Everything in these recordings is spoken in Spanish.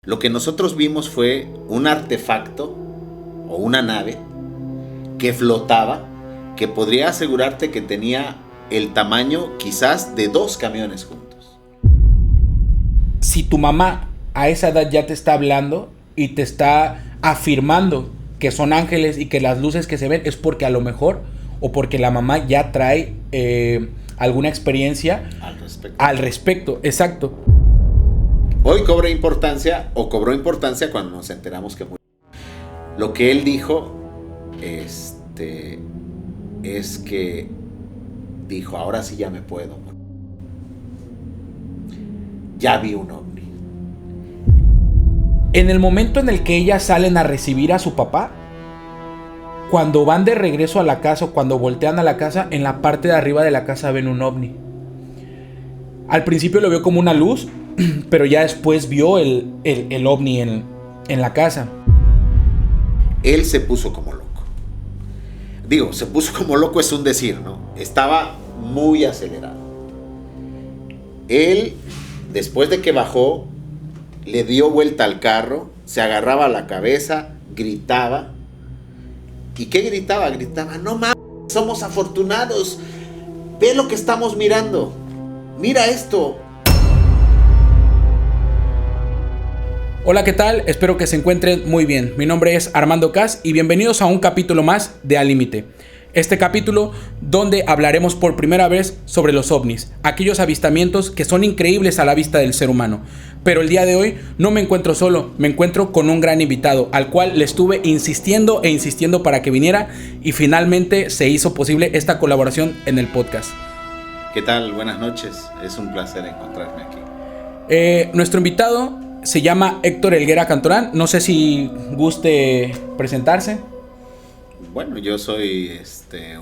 Lo que nosotros vimos fue un artefacto o una nave que flotaba, que podría asegurarte que tenía el tamaño quizás de 2 camiones juntos. Si tu mamá a esa edad ya te está hablando y te está afirmando que son ángeles y que las luces que se ven es porque a lo mejor o porque la mamá ya trae alguna experiencia al respecto. Exacto. Hoy cobra importancia o cobró importancia cuando nos enteramos que murió. Lo que él dijo es que dijo, ahora sí ya me puedo morir. Ya vi un ovni. En el momento en el que ellas salen a recibir a su papá, cuando van de regreso a la casa o cuando voltean a la casa, en la parte de arriba de la casa ven un ovni. Al principio lo vio como una luz, pero ya después vio el ovni en la casa. Él se puso como loco. Digo, se puso como loco es un decir, ¿no? Estaba muy acelerado. Él, después de que bajó, le dio vuelta al carro, se agarraba a la cabeza, gritaba. ¿Y qué gritaba? Gritaba, no mames, somos afortunados. Ve lo que estamos mirando. Mira esto. Hola, ¿qué tal? Espero que se encuentren muy bien. Mi nombre es Armando Cas y bienvenidos a un capítulo más de Al Límite. Este capítulo donde hablaremos por primera vez sobre los ovnis, aquellos avistamientos que son increíbles a la vista del ser humano. Pero el día de hoy no me encuentro solo, me encuentro con un gran invitado, al cual le estuve insistiendo para que viniera y finalmente se hizo posible esta colaboración en el podcast. ¿Qué tal? Buenas noches, es un placer encontrarme aquí. Nuestro invitado se llama Héctor Helguera Cantorán, no sé si guste presentarse. Bueno, yo soy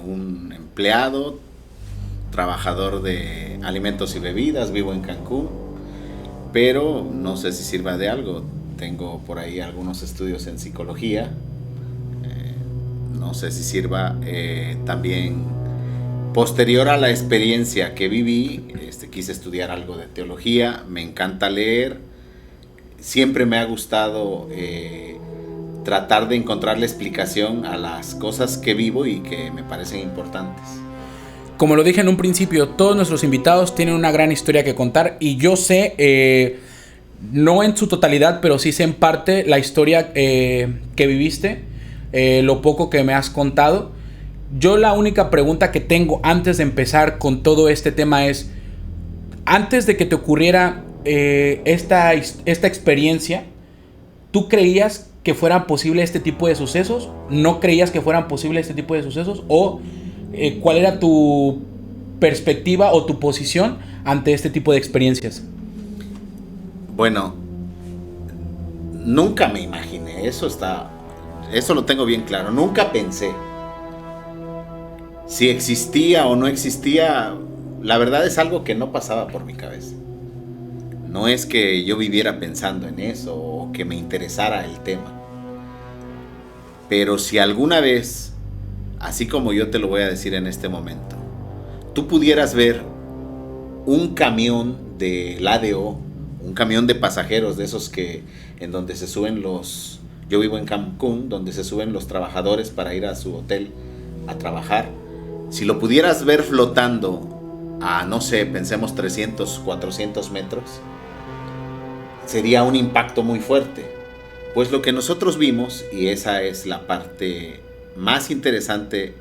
un empleado, trabajador de alimentos y bebidas, vivo en Cancún, pero no sé si sirva de algo. Tengo por ahí algunos estudios en psicología, no sé si sirva también. Posterior a la experiencia que viví, quise estudiar algo de teología, me encanta leer, siempre me ha gustado tratar de encontrarle explicación a las cosas que vivo y que me parecen importantes. Como lo dije en un principio, todos nuestros invitados tienen una gran historia que contar y yo sé, no en su totalidad, pero sí sé en parte la historia que viviste, lo poco que me has contado. Yo la única pregunta que tengo antes de empezar con todo este tema es, antes de que te ocurriera esta experiencia, ¿tú creías que fueran posibles este tipo de sucesos? ¿No creías que fueran posibles este tipo de sucesos? ¿O cuál era tu perspectiva o tu posición ante este tipo de experiencias? Bueno, nunca me imaginé, eso lo tengo bien claro, nunca pensé. Si existía o no existía, la verdad es algo que no pasaba por mi cabeza. No es que yo viviera pensando en eso o que me interesara el tema. Pero si alguna vez, así como yo te lo voy a decir en este momento, tú pudieras ver un camión del ADO, un camión de pasajeros de esos en donde se suben yo vivo en Cancún, donde se suben los trabajadores para ir a su hotel a trabajar. Si lo pudieras ver flotando a, no sé, pensemos 300, 400 metros, sería un impacto muy fuerte. Pues lo que nosotros vimos, y esa es la parte más interesante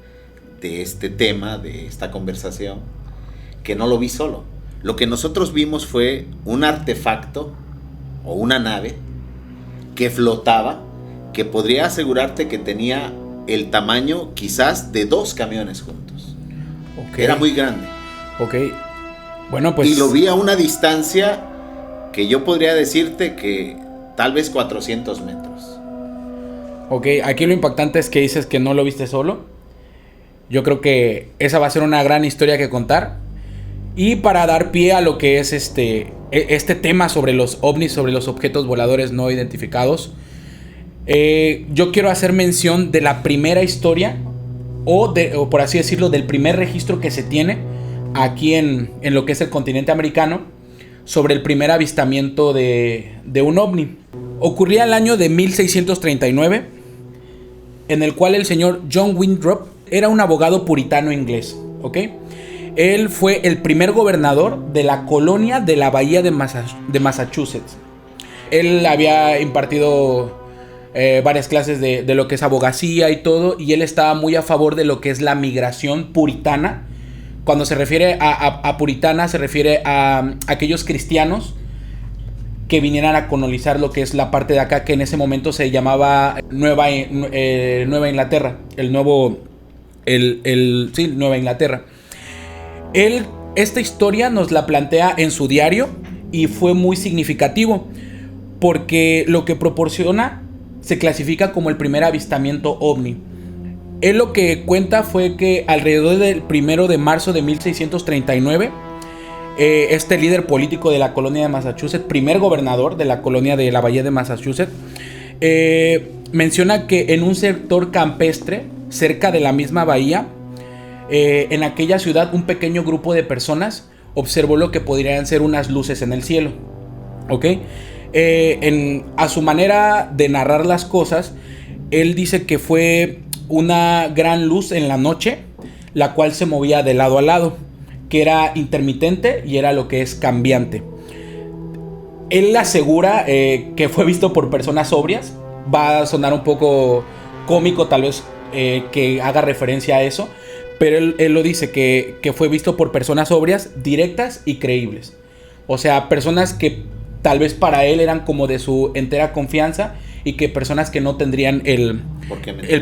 de este tema, de esta conversación, que no lo vi solo. Lo que nosotros vimos fue un artefacto o una nave que flotaba, que podría asegurarte que tenía el tamaño quizás de 2 camiones juntos. Okay. Era muy grande. Ok. Bueno, pues. Y lo vi a una distancia que yo podría decirte que tal vez 400 metros. Ok, aquí lo impactante es que dices que no lo viste solo. Yo creo que esa va a ser una gran historia que contar. Y para dar pie a lo que es este tema sobre los ovnis, sobre los objetos voladores no identificados, yo quiero hacer mención de la primera historia o por así decirlo, del primer registro que se tiene aquí en lo que es el continente americano sobre el primer avistamiento de un ovni. Ocurría el año de 1639, en el cual el señor John Winthrop era un abogado puritano inglés, ¿ok? Él fue el primer gobernador de la colonia de la Bahía de Massachusetts. Él había impartido varias clases de lo que es abogacía y todo, y él estaba muy a favor de lo que es la migración puritana. Cuando se refiere a puritana, se refiere a aquellos cristianos que vinieran a colonizar lo que es la parte de acá, que en ese momento se llamaba Nueva Inglaterra. Nueva Inglaterra. Esta historia nos la plantea en su diario y fue muy significativo, porque lo que proporciona se clasifica como el primer avistamiento ovni. Él lo que cuenta fue que alrededor del 1 de marzo de 1639, este líder político de la colonia de Massachusetts, primer gobernador de la colonia de la Bahía de Massachusetts, menciona que en un sector campestre, cerca de la misma bahía, en aquella ciudad, un pequeño grupo de personas observó lo que podrían ser unas luces en el cielo, ¿ok? A su manera de narrar las cosas, él dice que fue una gran luz en la noche, la cual se movía de lado a lado, que era intermitente y era lo que es cambiante. Él asegura que fue visto por personas sobrias. Va a sonar un poco cómico tal vez que haga referencia a eso, pero él lo dice que fue visto por personas sobrias, directas y creíbles. O sea, personas que tal vez para él eran como de su entera confianza, y que personas que no tendrían el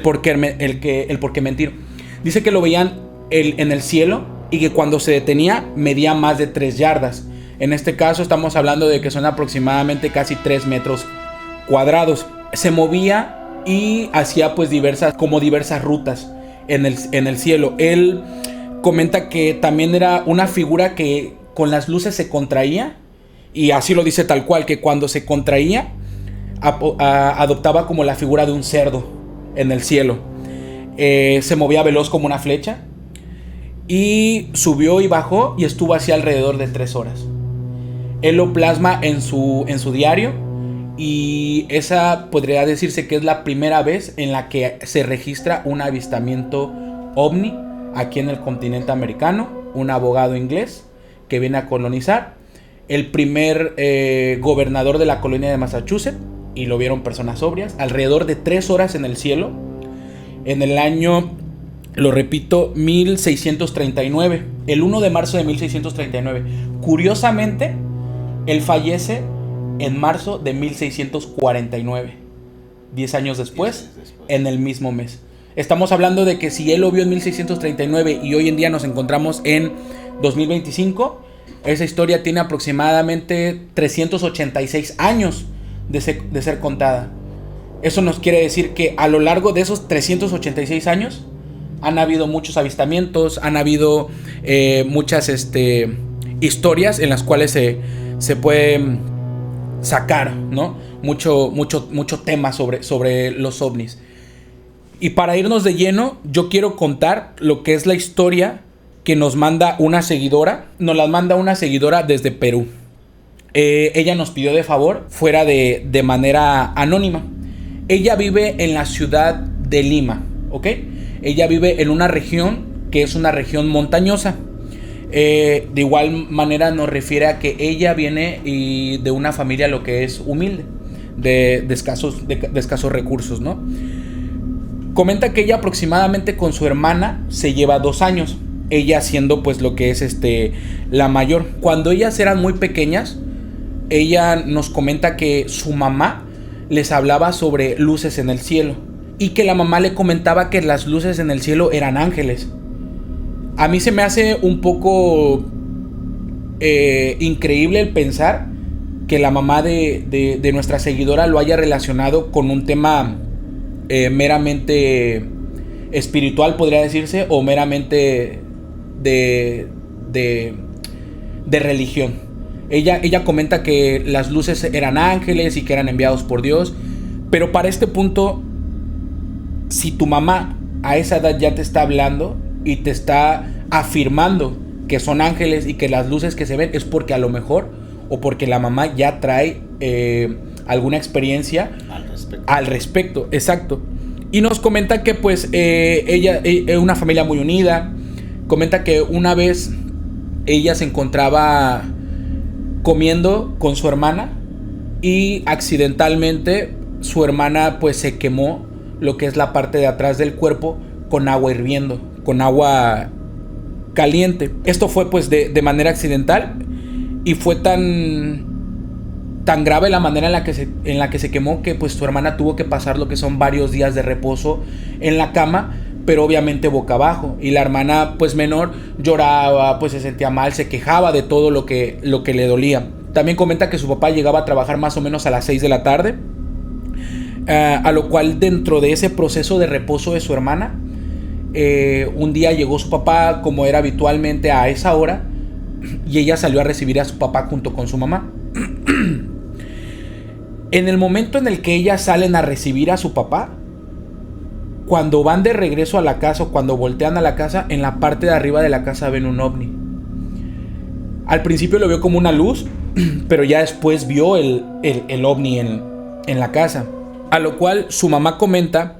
por qué mentir. Dice que lo veían en el cielo y que cuando se detenía medía más de 3 yardas. En este caso estamos hablando de que son aproximadamente casi 3 metros cuadrados. Se movía y hacía pues diversas rutas en el cielo. Él comenta que también era una figura que con las luces se contraía, y así lo dice tal cual, que cuando se contraía adoptaba como la figura de un cerdo en el cielo. Se movía veloz como una flecha, y subió y bajó y estuvo así alrededor de 3 horas. Él lo plasma en su diario, y esa podría decirse que es la primera vez en la que se registra un avistamiento ovni aquí en el continente americano. Un abogado inglés que viene a colonizar, el primer gobernador de la colonia de Massachusetts, y lo vieron personas sobrias, alrededor de 3 horas en el cielo, en el año, lo repito, 1639, el 1 de marzo de 1639. Curiosamente, él fallece en marzo de 1649, 10 años después, en el mismo mes. Estamos hablando de que si él lo vio en 1639 y hoy en día nos encontramos en 2025, esa historia tiene aproximadamente 386 años de ser contada. Eso nos quiere decir que a lo largo de esos 386 años han habido muchos avistamientos, han habido muchas historias en las cuales se puede sacar, ¿no? mucho tema sobre los ovnis. Y para irnos de lleno, yo quiero contar lo que es la historia que nos manda una seguidora. Nos la manda una seguidora desde Perú. Ella nos pidió de favor, fuera de manera anónima. Ella vive en la ciudad de Lima, ¿ok? Ella vive en una región que es una región montañosa. De igual manera nos refiere a que ella viene de una familia lo que es humilde, de escasos recursos, ¿no? Comenta que ella aproximadamente con su hermana se lleva 2 años. Ella siendo pues lo que es la mayor. Cuando ellas eran muy pequeñas, ella nos comenta que su mamá les hablaba sobre luces en el cielo, y que la mamá le comentaba que las luces en el cielo eran ángeles. A mí se me hace un poco increíble el pensar que la mamá de nuestra seguidora lo haya relacionado con un tema meramente espiritual, podría decirse, o meramente de religión. Ella comenta que las luces eran ángeles y que eran enviados por Dios. Pero para este punto, si tu mamá a esa edad ya te está hablando y te está afirmando que son ángeles y que las luces que se ven es porque a lo mejor, o porque la mamá ya trae alguna experiencia al respecto, exacto. Y nos comenta que pues ella es una familia muy unida. Comenta que una vez ella se encontraba comiendo con su hermana y accidentalmente su hermana pues se quemó lo que es la parte de atrás del cuerpo con agua hirviendo, con agua caliente. Esto fue pues de manera accidental y fue tan grave la manera en la que se quemó que pues su hermana tuvo que pasar lo que son varios días de reposo en la cama, pero obviamente boca abajo, y la hermana pues menor lloraba, pues se sentía mal, se quejaba de todo lo que le dolía. También comenta que su papá llegaba a trabajar más o menos a las 6 de la tarde, a lo cual dentro de ese proceso de reposo de su hermana, un día llegó su papá como era habitualmente a esa hora, y ella salió a recibir a su papá junto con su mamá. En el momento en el que ellas salen a recibir a su papá, cuando van de regreso a la casa o cuando voltean a la casa, en la parte de arriba de la casa ven un ovni. Al principio lo vio como una luz, pero ya después vio el ovni en la casa. A lo cual su mamá comenta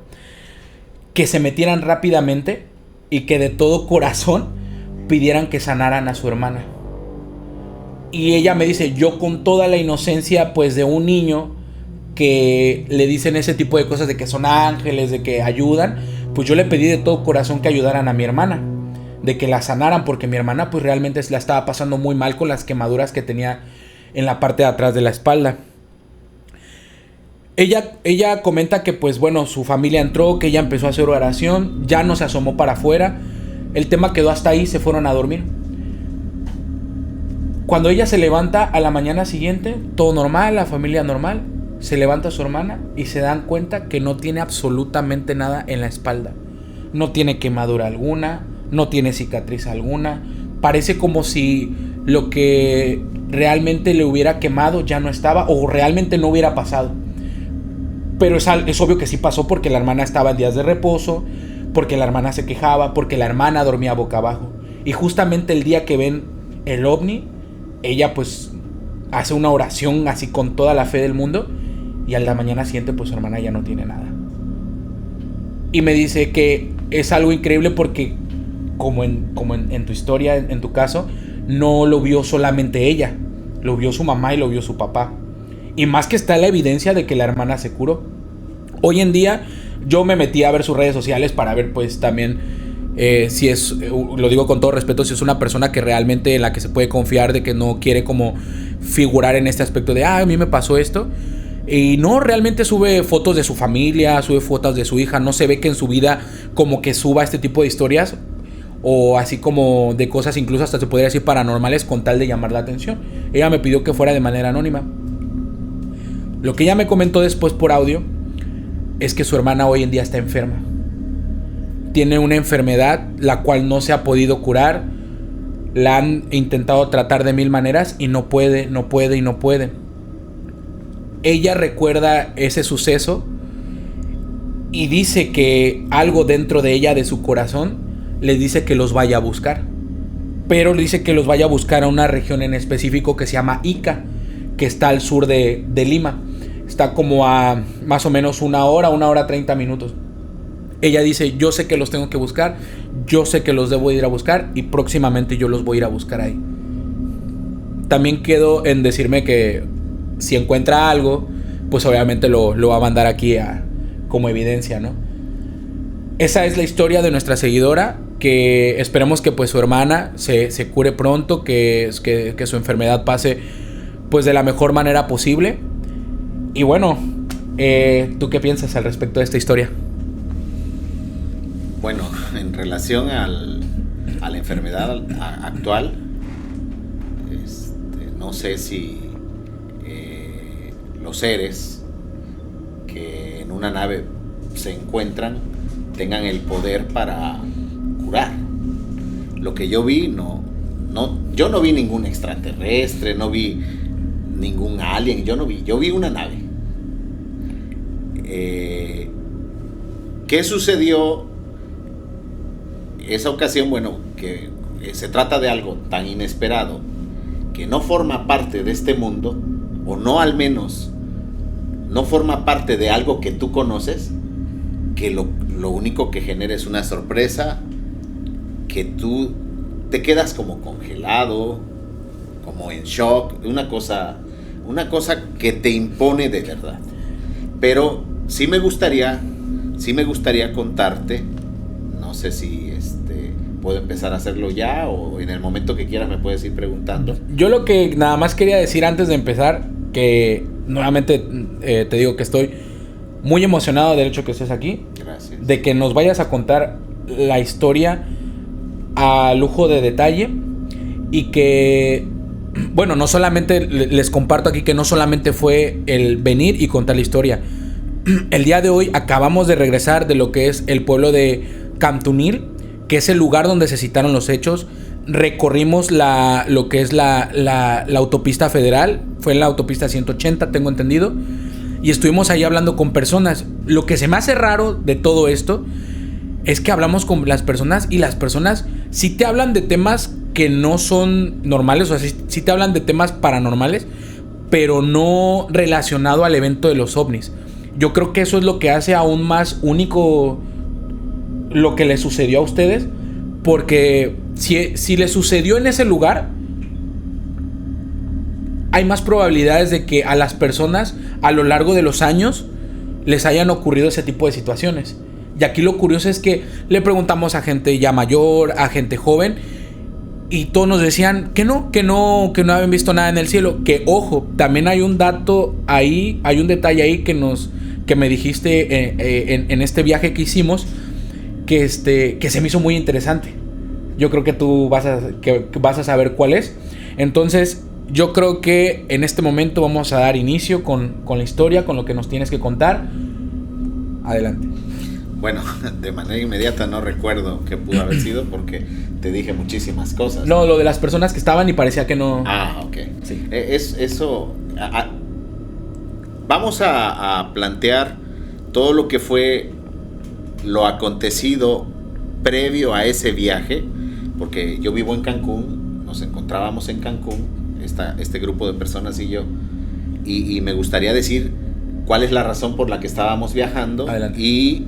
que se metieran rápidamente y que de todo corazón pidieran que sanaran a su hermana. Y ella me dice, yo con toda la inocencia pues de un niño que le dicen ese tipo de cosas de que son ángeles, de que ayudan, pues yo le pedí de todo corazón que ayudaran a mi hermana, de que la sanaran, porque mi hermana pues realmente la estaba pasando muy mal con las quemaduras que tenía en la parte de atrás de la espalda. Ella comenta que pues bueno, su familia entró, que ella empezó a hacer oración, ya no se asomó para afuera, el tema quedó hasta ahí, se fueron a dormir. Cuando ella se levanta a la mañana siguiente, todo normal, la familia normal, se levanta su hermana y se dan cuenta que no tiene absolutamente nada en la espalda. No tiene quemadura alguna, no tiene cicatriz alguna. Parece como si lo que realmente le hubiera quemado ya no estaba o realmente no hubiera pasado. Pero es obvio que sí pasó, porque la hermana estaba en días de reposo, porque la hermana se quejaba, porque la hermana dormía boca abajo. Y justamente el día que ven el ovni, ella pues hace una oración así con toda la fe del mundo, y a la mañana siguiente pues su hermana ya no tiene nada. Y me dice que es algo increíble porque como en tu historia, en tu caso, no lo vio solamente ella, lo vio su mamá y lo vio su papá. Y más que está la evidencia de que la hermana se curó. Hoy en día yo me metí a ver sus redes sociales para ver pues también si es, lo digo con todo respeto, si es una persona que realmente en la que se puede confiar, de que no quiere como figurar en este aspecto de a mí me pasó esto. Y no, realmente sube fotos de su familia, sube fotos de su hija. No se ve que en su vida como que suba este tipo de historias, o así como de cosas incluso hasta se podría decir paranormales, con tal de llamar la atención. Ella me pidió que fuera de manera anónima. Lo que ella me comentó después por audio es que su hermana hoy en día está enferma. Tiene una enfermedad la cual no se ha podido curar. La han intentado tratar de 1000 maneras y no puede. Ella recuerda ese suceso y dice que algo dentro de ella, de su corazón, le dice que los vaya a buscar. Pero le dice que los vaya a buscar a una región en específico que se llama Ica, que está al sur de Lima. Está como a más o menos 1 hora 30 minutos. Ella dice, yo sé que los tengo que buscar, yo sé que los debo ir a buscar y próximamente yo los voy a ir a buscar ahí. También quedo en decirme que si encuentra algo, pues obviamente lo va a mandar aquí como evidencia, ¿no? Esa es la historia de nuestra seguidora, que esperemos que pues su hermana se cure pronto, que su enfermedad pase pues de la mejor manera posible. Y bueno, ¿tú qué piensas al respecto de esta historia? Bueno, en relación a la enfermedad actual, no sé si los seres que en una nave se encuentran tengan el poder para curar. Lo que yo vi, yo no vi ningún extraterrestre, no vi ningún alien, yo vi una nave. ¿Qué sucedió esa ocasión? Bueno, que se trata de algo tan inesperado que no forma parte de este mundo, o no al menos no forma parte de algo que tú conoces, que lo único que genera es una sorpresa, que tú te quedas como congelado, como en shock, una cosa que te impone de verdad. Pero sí me gustaría contarte, no sé si puedo empezar a hacerlo ya o en el momento que quieras me puedes ir preguntando. Yo lo que nada más quería decir antes de empezar, que nuevamente te digo que estoy muy emocionado del hecho que estés aquí. Gracias. De que nos vayas a contar la historia a lujo de detalle y que, bueno, no solamente les comparto aquí que no solamente fue el venir y contar la historia. El día de hoy acabamos de regresar de lo que es el pueblo de Cantunil, que es el lugar donde se citaron los hechos. Recorrimos lo que es la autopista federal, fue en la autopista 180, tengo entendido, y estuvimos ahí hablando con personas. Lo que se me hace raro de todo esto es que hablamos con las personas y las personas sí te hablan de temas que no son normales, o sea, sí te hablan de temas paranormales, pero no relacionado al evento de los ovnis. Yo creo que eso es lo que hace aún más único lo que les sucedió a ustedes, porque si les sucedió en ese lugar, hay más probabilidades de que a las personas a lo largo de los años les hayan ocurrido ese tipo de situaciones. Y aquí lo curioso es que le preguntamos a gente ya mayor, a gente joven, y todos nos decían que no habían visto nada en el cielo. Que ojo, también hay un dato ahí, hay un detalle ahí que me dijiste en este viaje que hicimos, que se me hizo muy interesante. Yo creo que tú vas a saber cuál es. Entonces, yo creo que en este momento vamos a dar inicio con la historia, con lo que nos tienes que contar. Adelante. Bueno, de manera inmediata no recuerdo qué pudo haber sido porque te dije muchísimas cosas. No, lo de las personas que estaban y parecía que no. Ah, ok. Sí. Vamos a plantear todo lo que fue lo acontecido previo a ese viaje, porque yo vivo en Cancún, nos encontrábamos en Cancún, este grupo de personas y yo, y me gustaría decir cuál es la razón por la que estábamos viajando. Adelante. Y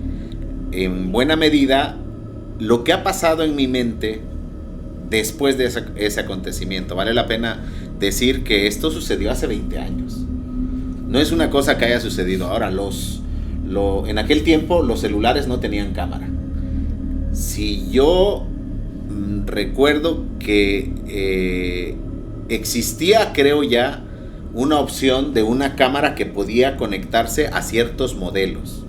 en buena medida lo que ha pasado en mi mente después de ese acontecimiento. Vale la pena decir que esto sucedió hace 20 años. No es una cosa que haya sucedido ahora. En aquel tiempo los celulares no tenían cámara. Si yo recuerdo que existía, creo ya, una opción de una cámara que podía conectarse a ciertos modelos.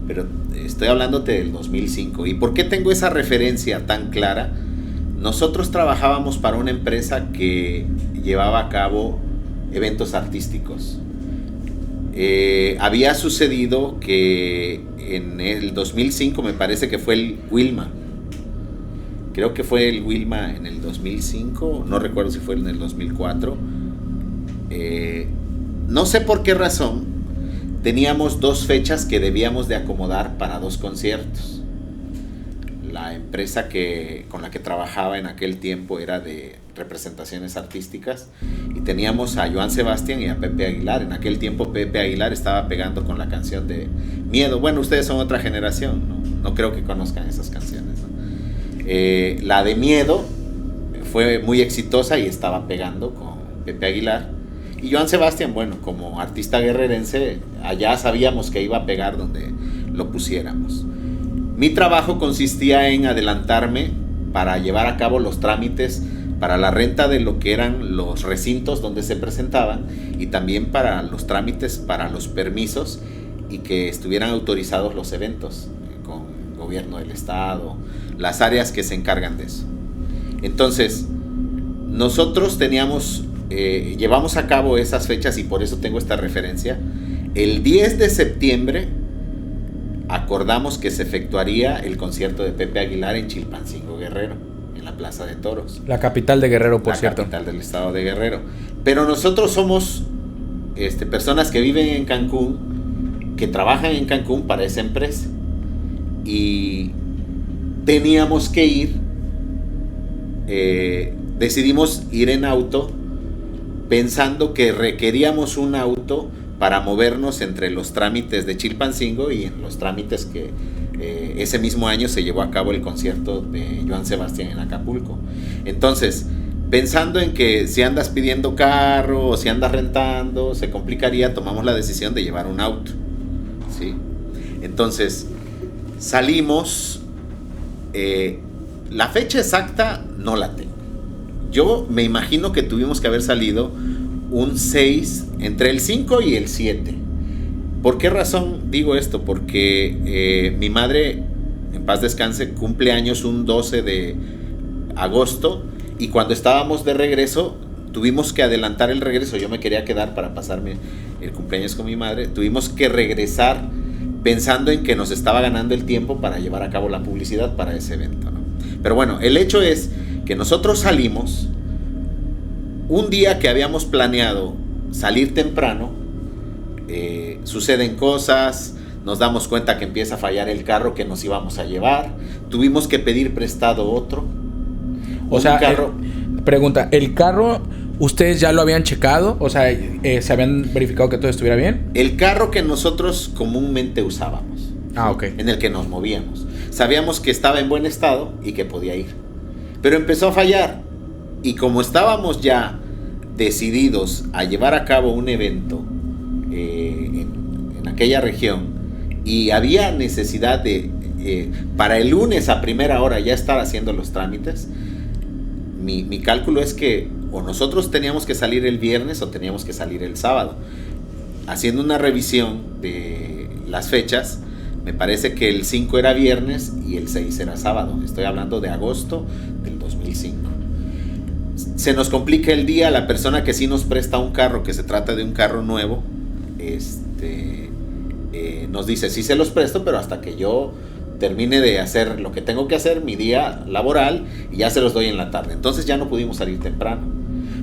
Pero estoy hablándote del 2005. ¿Y por qué tengo esa referencia tan clara? Nosotros trabajábamos para una empresa que llevaba a cabo eventos artísticos. Había sucedido que en el 2005, me parece que fue el Wilma. Creo que fue el Wilma en el 2005, no recuerdo si fue en el 2004. No sé por qué razón teníamos 2 fechas que debíamos de acomodar para 2 conciertos. La empresa con la que trabajaba en aquel tiempo era de representaciones artísticas y teníamos a Joan Sebastián y a Pepe Aguilar. En aquel tiempo Pepe Aguilar estaba pegando con la canción de Miedo. Bueno, ustedes son otra generación, no creo que conozcan esas canciones, ¿no? La de Miedo fue muy exitosa y estaba pegando con Pepe Aguilar. Y Joan Sebastián, bueno, como artista guerrerense, allá sabíamos que iba a pegar donde lo pusiéramos. Mi trabajo consistía en adelantarme para llevar a cabo los trámites para la renta de lo que eran los recintos donde se presentaban y también para los trámites para los permisos y que estuvieran autorizados los eventos con el gobierno del estado, las áreas que se encargan de eso. Entonces, nosotros llevamos a cabo esas fechas y por eso tengo esta referencia. El 10 de septiembre acordamos que se efectuaría el concierto de Pepe Aguilar en Chilpancingo, Guerrero, en la Plaza de Toros. La capital de Guerrero, por cierto. La capital del estado de Guerrero. Pero nosotros somos personas que viven en Cancún, que trabajan en Cancún para esa empresa. Y teníamos que ir, decidimos ir en auto, pensando que requeríamos un auto para movernos entre los trámites de Chilpancingo y en los trámites que ese mismo año se llevó a cabo el concierto de Joan Sebastián en Acapulco. Entonces, pensando en que si andas pidiendo carro o si andas rentando, se complicaría, tomamos la decisión de llevar un auto, ¿sí? Entonces, salimos, la fecha exacta no la tengo. Yo me imagino que tuvimos que haber salido un 6, entre el 5 y el 7. ¿Por qué razón digo esto? Porque mi madre, en paz descanse, cumple años un 12 de agosto y cuando estábamos de regreso tuvimos que adelantar el regreso. Yo me quería quedar para pasarme el cumpleaños con mi madre. Tuvimos que regresar pensando en que nos estaba ganando el tiempo para llevar a cabo la publicidad para ese evento, ¿no? Pero bueno, el hecho es que nosotros salimos un día que habíamos planeado salir temprano. Suceden cosas, nos damos cuenta que empieza a fallar el carro que nos íbamos a llevar, tuvimos que pedir prestado otro. O sea, pregunta, ¿el carro ustedes ya lo habían checado? O sea, ¿se habían verificado que todo estuviera bien? El carro que nosotros comúnmente usábamos. Ok. En el que nos movíamos. Sabíamos que estaba en buen estado y que podía ir. Pero empezó a fallar. Y como estábamos ya decididos a llevar a cabo un evento en aquella región y había necesidad de para el lunes a primera hora ya estar haciendo los trámites, mi cálculo es que o nosotros teníamos que salir el viernes o teníamos que salir el sábado. Haciendo una revisión de las fechas, me parece que el 5 era viernes y el 6 era sábado. Estoy hablando de agosto del 2005. Se nos complica el día. La persona que sí nos presta un carro, que se trata de un carro nuevo, nos dice, sí se los presto, pero hasta que yo termine de hacer lo que tengo que hacer, mi día laboral, y ya se los doy en la tarde. Entonces ya no pudimos salir temprano.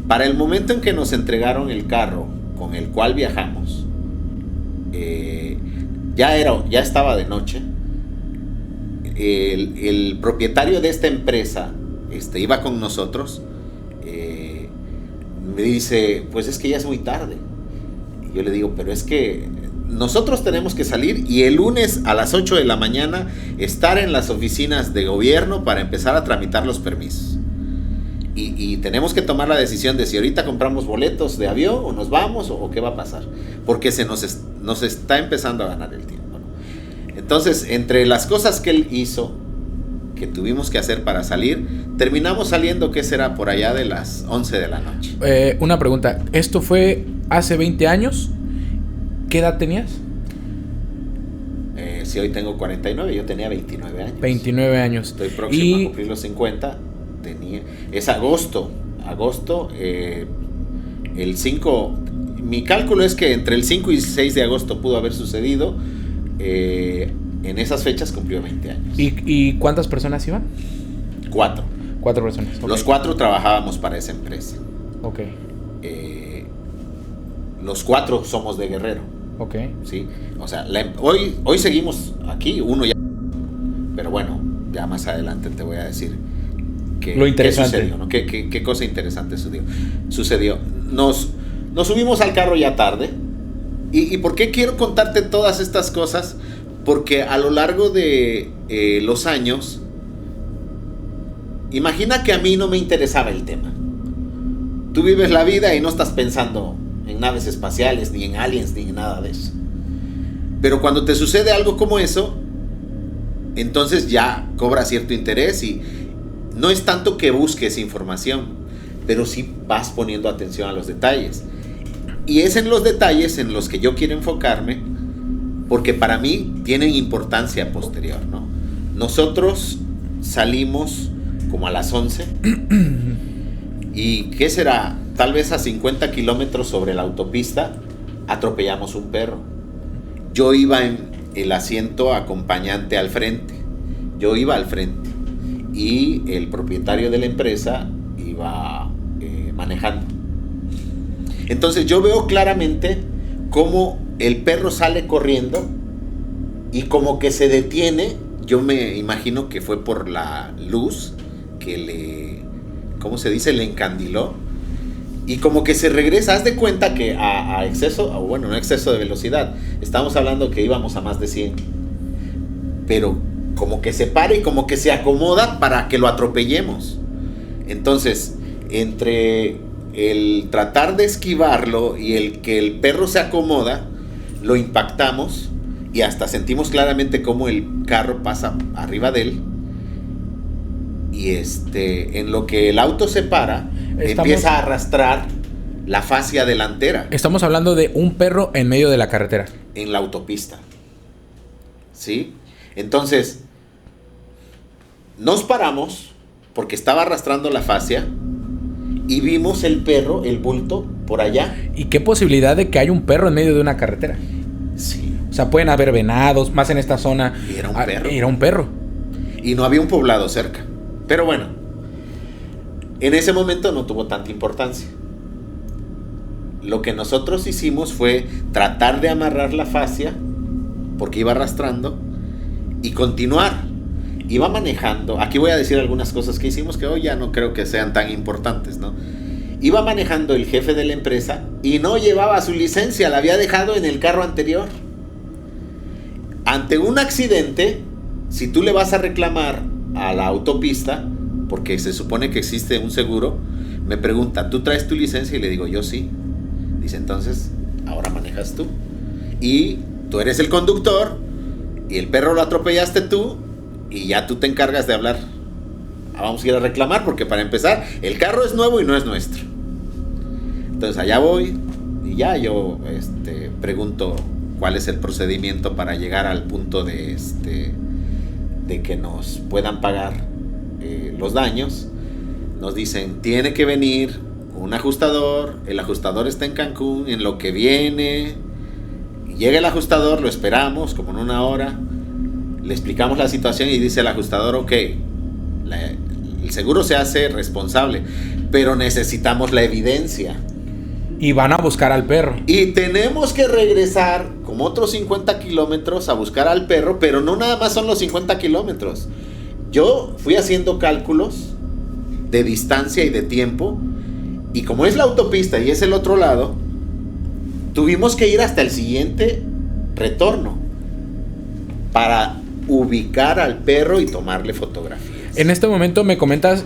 Para el momento en que nos entregaron el carro con el cual viajamos, ya estaba de noche. El propietario de esta empresa iba con nosotros. Me dice, pues es que ya es muy tarde. Y yo le digo, pero es que nosotros tenemos que salir y el lunes a las 8 de la mañana estar en las oficinas de gobierno para empezar a tramitar los permisos. Y tenemos que tomar la decisión de si ahorita compramos boletos de avión o nos vamos o qué va a pasar. Porque nos está empezando a ganar el tiempo, ¿no? Entonces, entre las cosas que él hizo, que tuvimos que hacer para salir, terminamos saliendo, ¿qué será? Por allá de las 11 de la noche. Una pregunta, ¿esto fue hace 20 años? ¿Qué edad tenías? Si hoy tengo 49, yo tenía 29 años. 29 años. Estoy próximo a cumplir los 50. Es agosto, el 5, mi cálculo es que entre el 5 y 6 de agosto pudo haber sucedido. En esas fechas cumplió 20 años. ¿Y cuántas personas iban? 4. 4 personas. Okay. Los 4 trabajábamos para esa empresa. Ok. Los 4 somos de Guerrero. Ok. ¿Sí? O sea, hoy seguimos aquí, uno ya. Pero bueno, ya más adelante te voy a decir lo interesante. ¿Qué sucedió, ¿no? ¿Qué cosa interesante sucedió? Nos subimos al carro ya tarde. ¿Y por qué quiero contarte todas estas cosas? Porque a lo largo de los años, imagina que a mí no me interesaba el tema. Tú vives la vida y no estás pensando en naves espaciales, ni en aliens, ni en nada de eso. Pero cuando te sucede algo como eso, entonces ya cobra cierto interés y no es tanto que busques información, pero sí vas poniendo atención a los detalles. Y es en los detalles en los que yo quiero enfocarme, porque para mí tienen importancia posterior, ¿no? Nosotros salimos como a las 11 y ¿qué será? Tal vez a 50 kilómetros sobre la autopista atropellamos un perro. Yo iba en el asiento acompañante al frente. Yo iba al frente y el propietario de la empresa iba manejando. Entonces yo veo claramente cómo el perro sale corriendo y como que se detiene. Yo me imagino que fue por la luz que ¿cómo se dice? Le encandiló. Y como que se regresa, haz de cuenta que a exceso, o bueno, no exceso de velocidad, estamos hablando que íbamos a más de 100, pero como que se para y como que se acomoda para que lo atropellemos. Entonces, entre el tratar de esquivarlo y el que el perro se acomoda, lo impactamos y hasta sentimos claramente cómo el carro pasa arriba de él. Y en lo que el auto se para, empieza a arrastrar la fascia delantera. Estamos hablando de un perro en medio de la carretera. En la autopista. ¿Sí? Entonces, nos paramos porque estaba arrastrando la fascia y vimos el perro, el bulto, por allá. ¿Y qué posibilidad de que haya un perro en medio de una carretera? Sí. O sea, pueden haber venados, más en esta zona. Y era un perro. Era un perro. Y no había un poblado cerca. Pero bueno, en ese momento no tuvo tanta importancia. Lo que nosotros hicimos fue tratar de amarrar la fascia, porque iba arrastrando, y continuar. Iba manejando. Aquí voy a decir algunas cosas que hicimos que hoy ya no creo que sean tan importantes, ¿no? Iba manejando el jefe de la empresa y no llevaba su licencia, la había dejado en el carro anterior. Ante un accidente, si tú le vas a reclamar a la autopista, porque se supone que existe un seguro, me pregunta, ¿tú traes tu licencia? Y le digo, yo sí. Dice, entonces, ahora manejas tú. Y tú eres el conductor, y el perro lo atropellaste tú, y ya tú te encargas de hablar. Vamos a ir a reclamar, porque para empezar, el carro es nuevo y no es nuestro. Entonces allá voy, y ya yo pregunto cuál es el procedimiento para llegar al punto de que nos puedan pagar los daños. Nos dicen, tiene que venir un ajustador, el ajustador está en Cancún, en lo que viene, llega el ajustador, lo esperamos como en 1 hora, le explicamos la situación y dice el ajustador, ok, el seguro se hace responsable, pero necesitamos la evidencia. Y van a buscar al perro. Y tenemos que regresar como otros 50 kilómetros a buscar al perro, pero no nada más son los 50 kilómetros. Yo fui haciendo cálculos de distancia y de tiempo, y como es la autopista y es el otro lado, tuvimos que ir hasta el siguiente retorno para ubicar al perro y tomarle fotografías. En este momento me comentas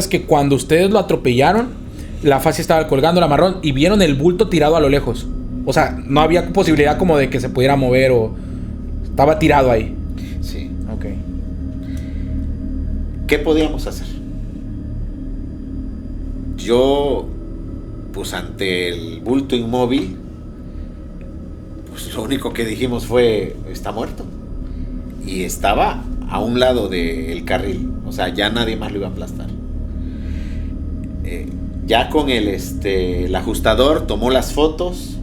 que cuando ustedes lo atropellaron, la fascia estaba colgando, la amarraron y vieron el bulto tirado a lo lejos. O sea, no había posibilidad como de que se pudiera mover o estaba tirado ahí. Sí. Ok. ¿Qué podíamos hacer? Yo, pues ante el bulto inmóvil, pues lo único que dijimos fue, está muerto. Y estaba a un lado del carril. O sea, ya nadie más lo iba a aplastar. Ya con el ajustador tomó las fotos.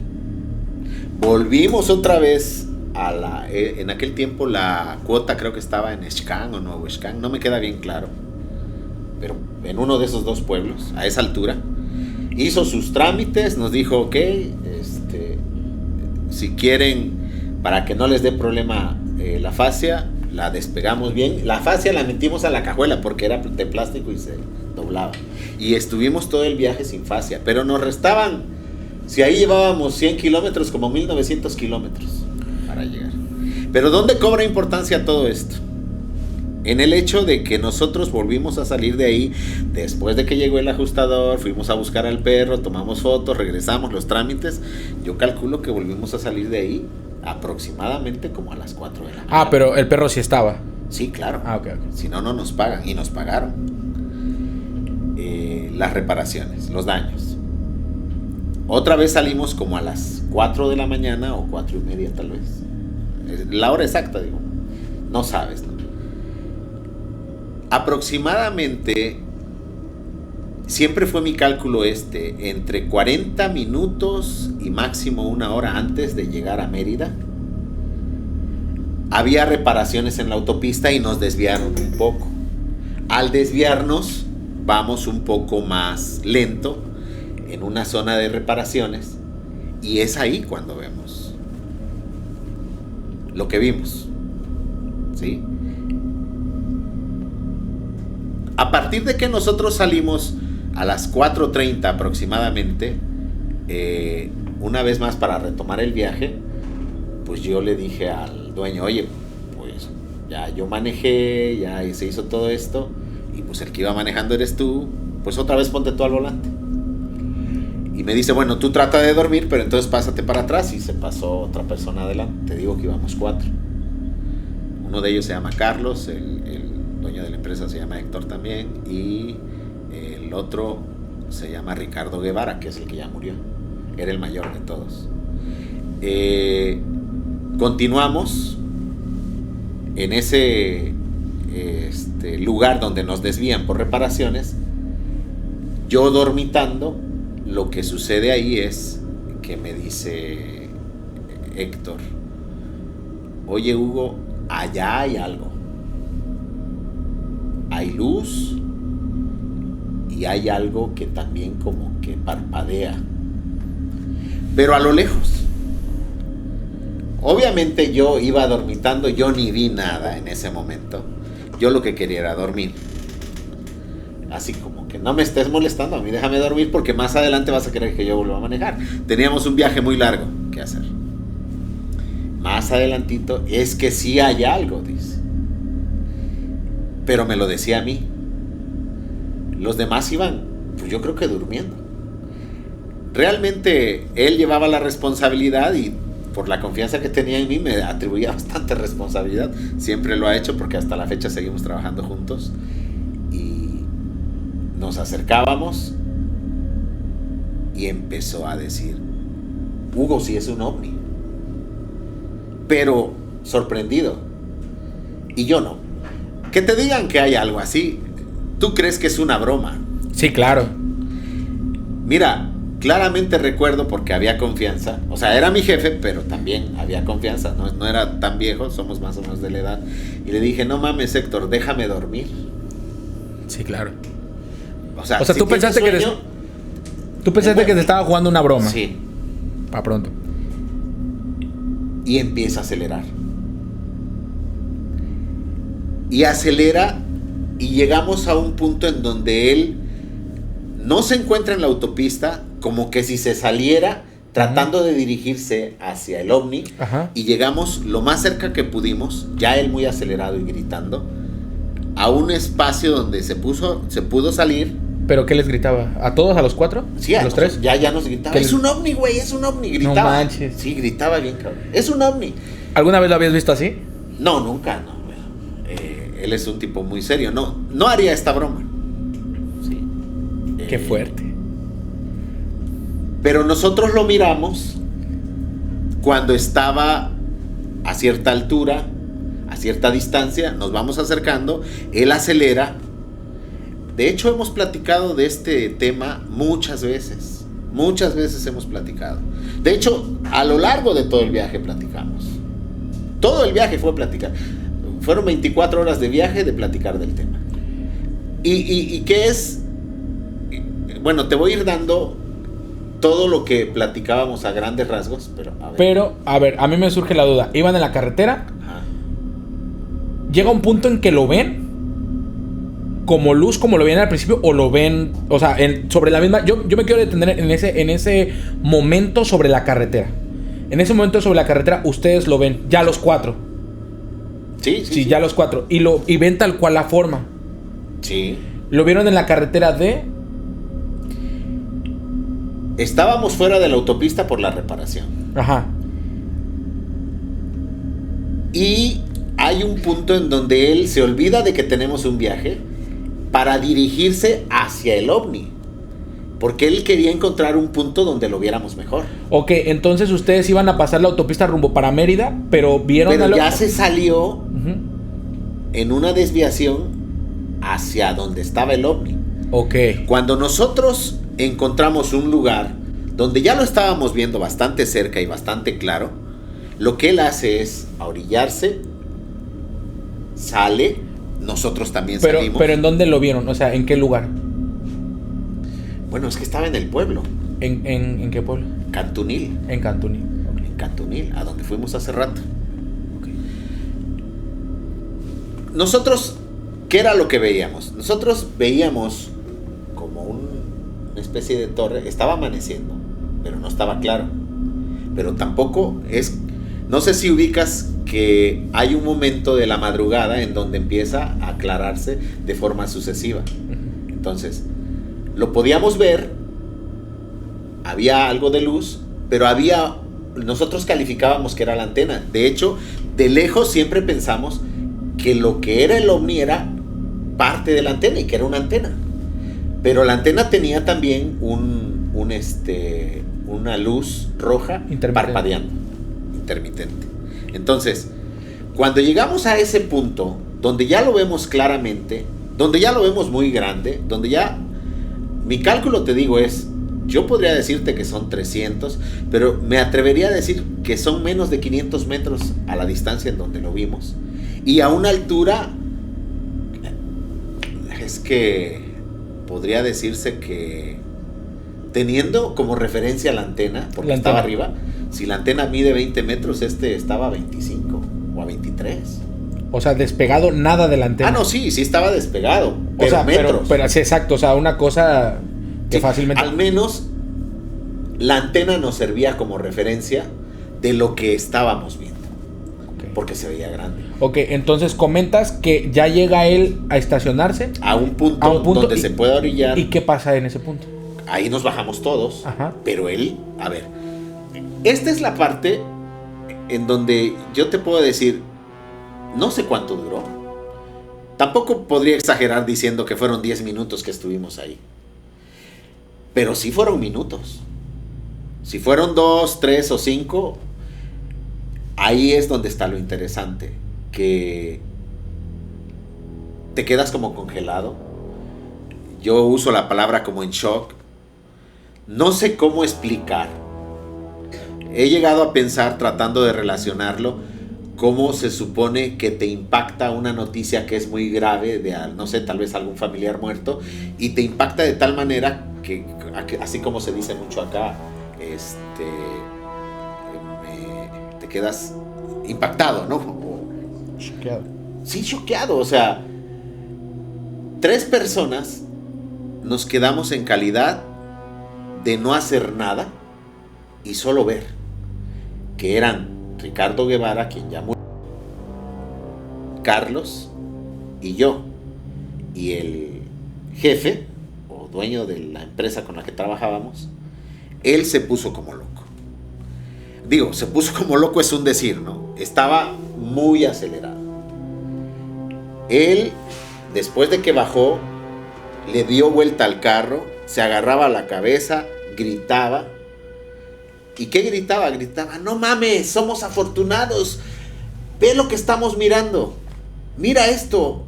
Volvimos otra vez a en aquel tiempo la cuota creo que estaba en Xcán o Nuevo Xcán, no me queda bien claro, pero en uno de esos dos pueblos, a esa altura. Hizo sus trámites, nos dijo, ok, si quieren, para que no les dé problema la fascia, la despegamos bien. La fascia la metimos a la cajuela porque era de plástico y se doblaba. Y estuvimos todo el viaje sin fascia, pero nos restaban, si ahí llevábamos 100 kilómetros, como 1900 kilómetros para llegar. Pero ¿dónde cobra importancia todo esto? En el hecho de que nosotros volvimos a salir de ahí después de que llegó el ajustador, fuimos a buscar al perro, tomamos fotos, regresamos, los trámites. Yo calculo que volvimos a salir de ahí aproximadamente como a las 4 de la mañana. Ah, pero el perro sí estaba. Sí, claro. Ah, ok. Si no, no nos pagan. Y nos pagaron las reparaciones, los daños. Otra vez salimos como a las 4 de la mañana o 4:30 tal vez. La hora exacta, digo. No sabes, ¿no? Aproximadamente, siempre fue mi cálculo entre 40 minutos y máximo 1 hora antes de llegar a Mérida, había reparaciones en la autopista y nos desviaron un poco. Al desviarnos, vamos un poco más lento en una zona de reparaciones y es ahí cuando vemos lo que vimos, ¿sí? A partir de que nosotros salimos A las 4:30 aproximadamente, una vez más para retomar el viaje, pues yo le dije al dueño, oye, pues ya yo manejé, ya se hizo todo esto, y pues el que iba manejando eres tú, pues otra vez ponte tú al volante. Y me dice, bueno, tú trata de dormir, pero entonces pásate para atrás. Y se pasó otra persona adelante. Te digo que íbamos 4. Uno de ellos se llama Carlos, el dueño de la empresa se llama Héctor también, y el otro se llama Ricardo Guevara, que es el que ya murió. Era el mayor de todos. Continuamos en ese lugar donde nos desvían por reparaciones. Yo dormitando. Lo que sucede ahí es que me dice Héctor, oye Hugo, allá hay algo. Hay luz y hay algo que también como que parpadea, pero a lo lejos. Obviamente yo iba dormitando, yo ni vi nada en ese momento. Yo lo que quería era dormir. Así como que no me estés molestando, a mí déjame dormir porque más adelante vas a querer que yo vuelva a manejar. Teníamos un viaje muy largo que hacer. Más adelantito, es que sí hay algo, dice. Pero me lo decía a mí. Los demás iban, pues yo creo que durmiendo. Realmente él llevaba la responsabilidad y por la confianza que tenía en mí me atribuía bastante responsabilidad. Siempre lo ha hecho porque hasta la fecha seguimos trabajando juntos. Nos acercábamos y empezó a decir, Hugo, sí es un ovni. Pero sorprendido. Y yo no. Que te digan que hay algo así, ¿tú crees que es una broma? Sí, claro. Mira, claramente recuerdo porque había confianza. O sea, era mi jefe, pero también había confianza. No era tan viejo, somos más o menos de la edad. Y le dije, no mames, Héctor, déjame dormir. Sí, claro. O sea, tú pensaste sueño, que te estaba jugando una broma. Sí. Para pronto. Y empieza a acelerar. Y acelera y llegamos a un punto en donde él no se encuentra en la autopista, como que si se saliera tratando de dirigirse hacia el ovni. Ajá. Y llegamos lo más cerca que pudimos, ya él muy acelerado y gritando, a un espacio donde se pudo salir. ¿Pero qué les gritaba? ¿A todos, a los 4? Sí, ¿A los 3? Ya nos gritaba. Es un ovni, güey, es un ovni, gritaba. No manches. Sí, gritaba bien, cabrón. Es un ovni. ¿Alguna vez lo habías visto así? No, nunca, no. Él es un tipo muy serio. No haría esta broma. Sí. Qué fuerte. Pero nosotros lo miramos cuando estaba a cierta altura, a cierta distancia, nos vamos acercando, él acelera. De hecho, hemos platicado de este tema muchas veces hemos platicado. De hecho, a lo largo de todo el viaje platicamos. Todo el viaje fue platicar. Fueron 24 horas de viaje de platicar del tema. ¿Y qué es? Bueno, te voy a ir dando todo lo que platicábamos a grandes rasgos, pero a ver, a mí me surge la duda. ¿Iban en la carretera? Ajá. ¿Llega un punto en que lo ven como luz, como lo ven al principio, o lo ven, o sea, sobre la misma? Yo me quiero detener en ese momento sobre la carretera. En ese momento sobre la carretera, ustedes lo ven, ya los 4. Sí, ya los 4. Y ven tal cual la forma. Sí. ¿Lo vieron en la carretera de...? Estábamos fuera de la autopista por la reparación. Ajá. Y hay un punto en donde él se olvida de que tenemos un viaje para dirigirse hacia el ovni. Porque él quería encontrar un punto donde lo viéramos mejor. Ok, entonces ustedes iban a pasar la autopista rumbo para Mérida, pero vieron... Pero ya se salió en una desviación hacia donde estaba el ovni. Ok. Cuando nosotros encontramos un lugar donde ya lo estábamos viendo bastante cerca y bastante claro, lo que él hace es ahorillarse, sale, nosotros también salimos. Pero ¿en dónde lo vieron? O sea, ¿en qué lugar? Bueno, es que estaba en el pueblo. ¿En qué pueblo? Cantunil. En Cantunil. Okay. En Cantunil, a donde fuimos hace rato. Okay. Nosotros, ¿qué era lo que veíamos? Nosotros veíamos como una especie de torre. Estaba amaneciendo, pero no estaba claro. Pero tampoco es... No sé si ubicas que hay un momento de la madrugada en donde empieza a aclararse de forma sucesiva. Entonces, lo podíamos ver, había algo de luz, pero nosotros calificábamos que era la antena. De hecho, de lejos siempre pensamos que lo que era el ovni era parte de la antena y que era una antena. Pero la antena tenía también una luz roja parpadeando, intermitente. Entonces, cuando llegamos a ese punto, donde ya lo vemos claramente, donde ya lo vemos muy grande, donde ya, mi cálculo te digo yo podría decirte que son 300, pero me atrevería a decir que son menos de 500 metros a la distancia en donde lo vimos. Y a una altura, es que podría decirse que, teniendo como referencia la antena, porque estaba arriba, si la antena mide 20 metros, estaba a 25 o a 23. O sea, despegado nada de la antena. Ah, no, sí estaba despegado, pero o sea, metros. Pero sí, exacto, o sea, una cosa que sí, fácilmente... Al menos la antena nos servía como referencia de lo que estábamos viendo. Okay. Porque se veía grande. Ok, entonces comentas que ya llega él a estacionarse. A un punto donde se puede orillar. ¿Y qué pasa en ese punto? Ahí nos bajamos todos. Ajá. Pero él, a ver, esta es la parte en donde yo te puedo decir, no sé cuánto duró. Tampoco podría exagerar diciendo que fueron 10 minutos que estuvimos ahí. Pero sí fueron minutos. Si fueron 2, 3 o 5, ahí es donde está lo interesante. Que te quedas como congelado. Yo uso la palabra como en shock. No sé cómo explicar. He llegado a pensar, tratando de relacionarlo, cómo se supone que te impacta una noticia que es muy grave, de, no sé, tal vez algún familiar muerto, y te impacta de tal manera que, así como se dice mucho acá, te quedas impactado, ¿no? Choqueado. Sí, choqueado. O sea, 3 personas nos quedamos en calidad de no hacer nada y solo ver, que eran Ricardo Guevara, quien ya murió, Carlos y yo, y el jefe o dueño de la empresa con la que trabajábamos. Él se puso como loco. Digo, se puso como loco es un decir, ¿no? Estaba muy acelerado. Él, después de que bajó, le dio vuelta al carro, se agarraba la cabeza, gritaba. ¿Y qué gritaba? Gritaba, no mames, somos afortunados. Ve lo que estamos mirando. Mira esto.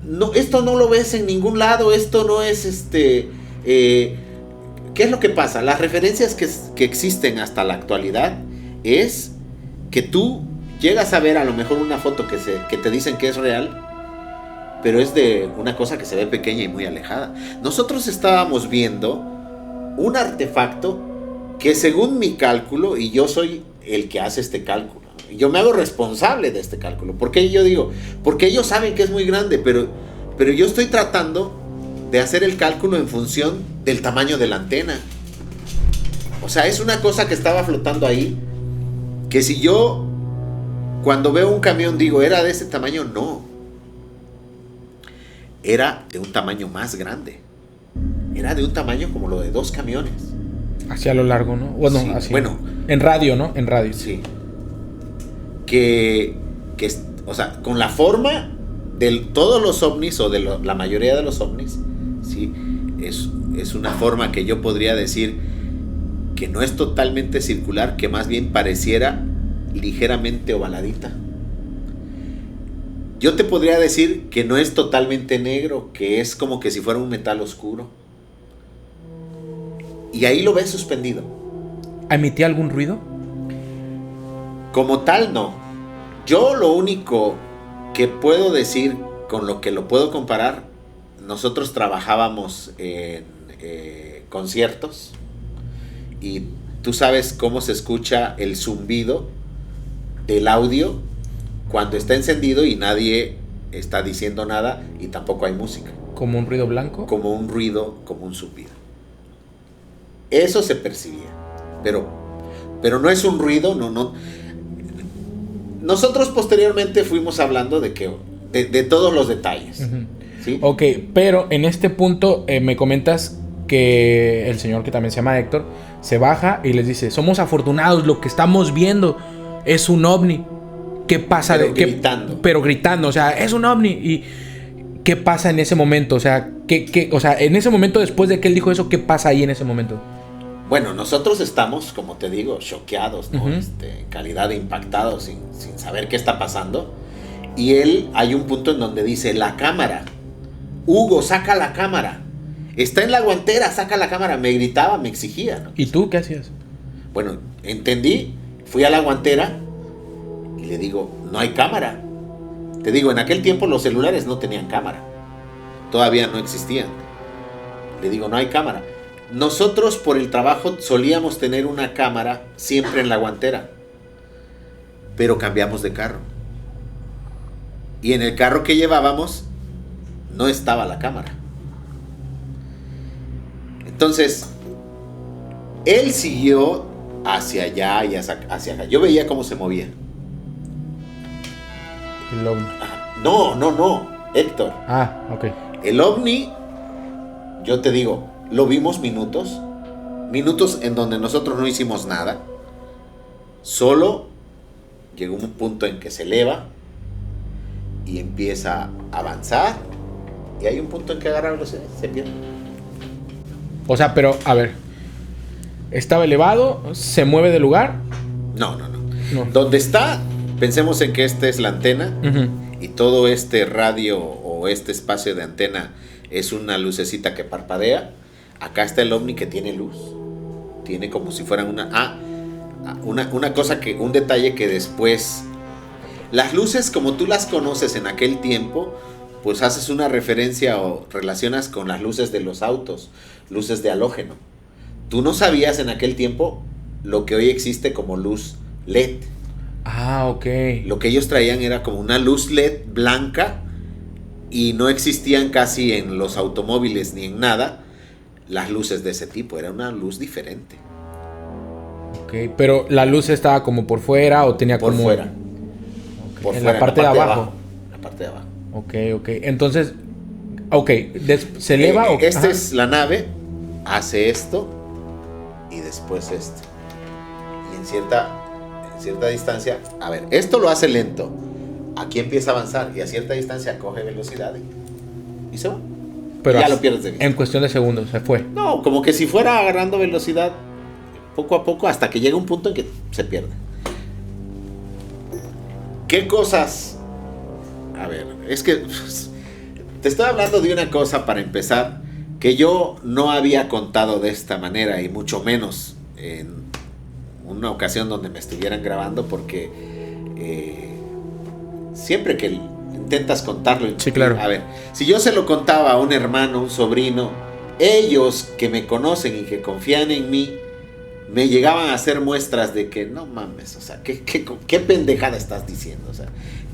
No, esto no lo ves en ningún lado. Esto no es ¿qué es lo que pasa? Las referencias que existen hasta la actualidad es que tú llegas a ver a lo mejor una foto que te dicen que es real, pero es de una cosa que se ve pequeña y muy alejada. Nosotros estábamos viendo un artefacto que, según mi cálculo, y yo soy el que hace este cálculo, yo me hago responsable de este cálculo. ¿Por qué yo digo? Porque ellos saben que es muy grande, pero yo estoy tratando de hacer el cálculo en función del tamaño de la antena. O sea, es una cosa que estaba flotando ahí, que si yo, cuando veo un camión, digo, ¿era de ese tamaño? No. Era de un tamaño más grande. Era de un tamaño como lo de 2 camiones. Hacia lo largo, ¿no? Bueno, sí, así. Bueno. En radio, ¿no? En radio. Sí. O sea, con la forma de todos los ovnis, o de la mayoría de los ovnis, sí, es una forma que yo podría decir que no es totalmente circular, que más bien pareciera ligeramente ovaladita. Yo te podría decir que no es totalmente negro, que es como que si fuera un metal oscuro. Y ahí lo ves suspendido. ¿Emitía algún ruido? Como tal, no. Yo lo único que puedo decir, con lo que lo puedo comparar, nosotros trabajábamos en conciertos, y tú sabes cómo se escucha el zumbido del audio cuando está encendido y nadie está diciendo nada y tampoco hay música. ¿Como un ruido blanco? Como un ruido, como un zumbido. Eso se percibía. Pero no es un ruido, no. Nosotros posteriormente fuimos hablando de todos los detalles. Ujú. ¿Sí? Ok, pero en este punto me comentas que el señor, que también se llama Héctor, se baja y les dice: somos afortunados, lo que estamos viendo es un ovni. ¿Qué pasa? Pero gritando, o sea, es un ovni. ¿Y qué pasa en ese momento? O sea, en ese momento, después de que él dijo eso, ¿qué pasa ahí en ese momento? Bueno, nosotros estamos, como te digo, choqueados, ¿no? Uh-huh. En calidad de impactados, sin saber qué está pasando. Y hay un punto en donde dice: la cámara. Hugo, saca la cámara. Está en la guantera, saca la cámara. Me gritaba, me exigía, ¿no? ¿Y tú qué hacías? Bueno, entendí, fui a la guantera y le digo: no hay cámara. Te digo, en aquel tiempo los celulares no tenían cámara. Todavía no existían. Le digo: no hay cámara. Nosotros por el trabajo solíamos tener una cámara siempre en la guantera, pero cambiamos de carro. Y en el carro que llevábamos no estaba la cámara. Entonces, él siguió hacia allá y hacia acá. Yo veía cómo se movía. El ovni. No, Héctor. Ah, ok. El ovni, yo te digo, lo vimos minutos en donde nosotros no hicimos nada. Solo llegó un punto en que se eleva y empieza a avanzar, y hay un punto en que agarra velocidad y se pierde. O sea, pero, a ver, estaba elevado, se mueve de lugar. No. Donde está, pensemos en que esta es la antena. Uh-huh. Y todo este radio o este espacio de antena es una lucecita que parpadea. Acá está el ovni que tiene luz. Tiene como si fueran una cosa un detalle que después... Las luces, como tú las conoces en aquel tiempo, pues haces una referencia o relacionas con las luces de los autos, luces de halógeno. Tú no sabías en aquel tiempo lo que hoy existe como luz LED. Ah, ok. Lo que ellos traían era como una luz LED blanca, y no existían casi en los automóviles ni en nada las luces de ese tipo. Era una luz diferente. Ok, pero la luz estaba como por fuera o tenía Por como... fuera. Okay. Por en fuera, la parte de abajo. La parte de abajo. Ok. Entonces, ¿se eleva o...? Esta es la nave, hace esto y después esto. Y en cierta distancia, a ver, esto lo hace lento. Aquí empieza a avanzar y a cierta distancia coge velocidad y se va. Pero ya lo pierdes de vista. En cuestión de segundos se fue. No, como que si fuera agarrando velocidad poco a poco hasta que llega un punto en que se pierde. ¿Qué cosas? A ver, es que te estoy hablando de una cosa para empezar que yo no había contado de esta manera, y mucho menos en una ocasión donde me estuvieran grabando, porque siempre que intentas contarlo, sí, claro. A ver, si yo se lo contaba a un hermano, un sobrino, ellos que me conocen y que confían en mí, me llegaban a hacer muestras de que no mames, o sea, ¿qué pendejada estás diciendo? O sea,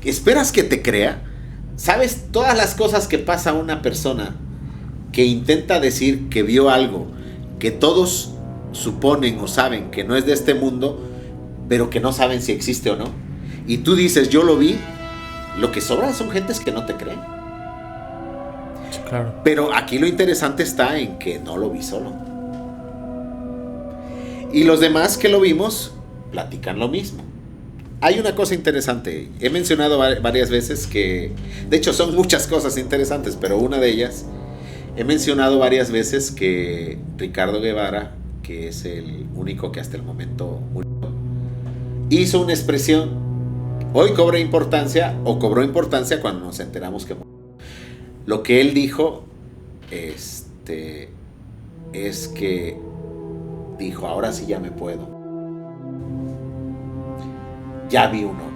¿esperas que te crea? ¿Sabes todas las cosas que pasa a una persona que intenta decir que vio algo que todos suponen o saben que no es de este mundo, pero que no saben si existe o no? Y tú dices: yo lo vi. Lo que sobran son gentes que no te creen. Sí, claro. Pero aquí lo interesante está en que no lo vi solo. Y los demás que lo vimos platican lo mismo. Hay una cosa interesante. He mencionado varias veces que... De hecho, son muchas cosas interesantes, pero una de ellas... He mencionado varias veces que Ricardo Guevara, que es el único que hasta el momento murió, hizo una expresión. Hoy cobra importancia, o cobró importancia cuando nos enteramos que murió. Lo que él dijo es que dijo: ahora sí ya me puedo. Ya vi un ovni.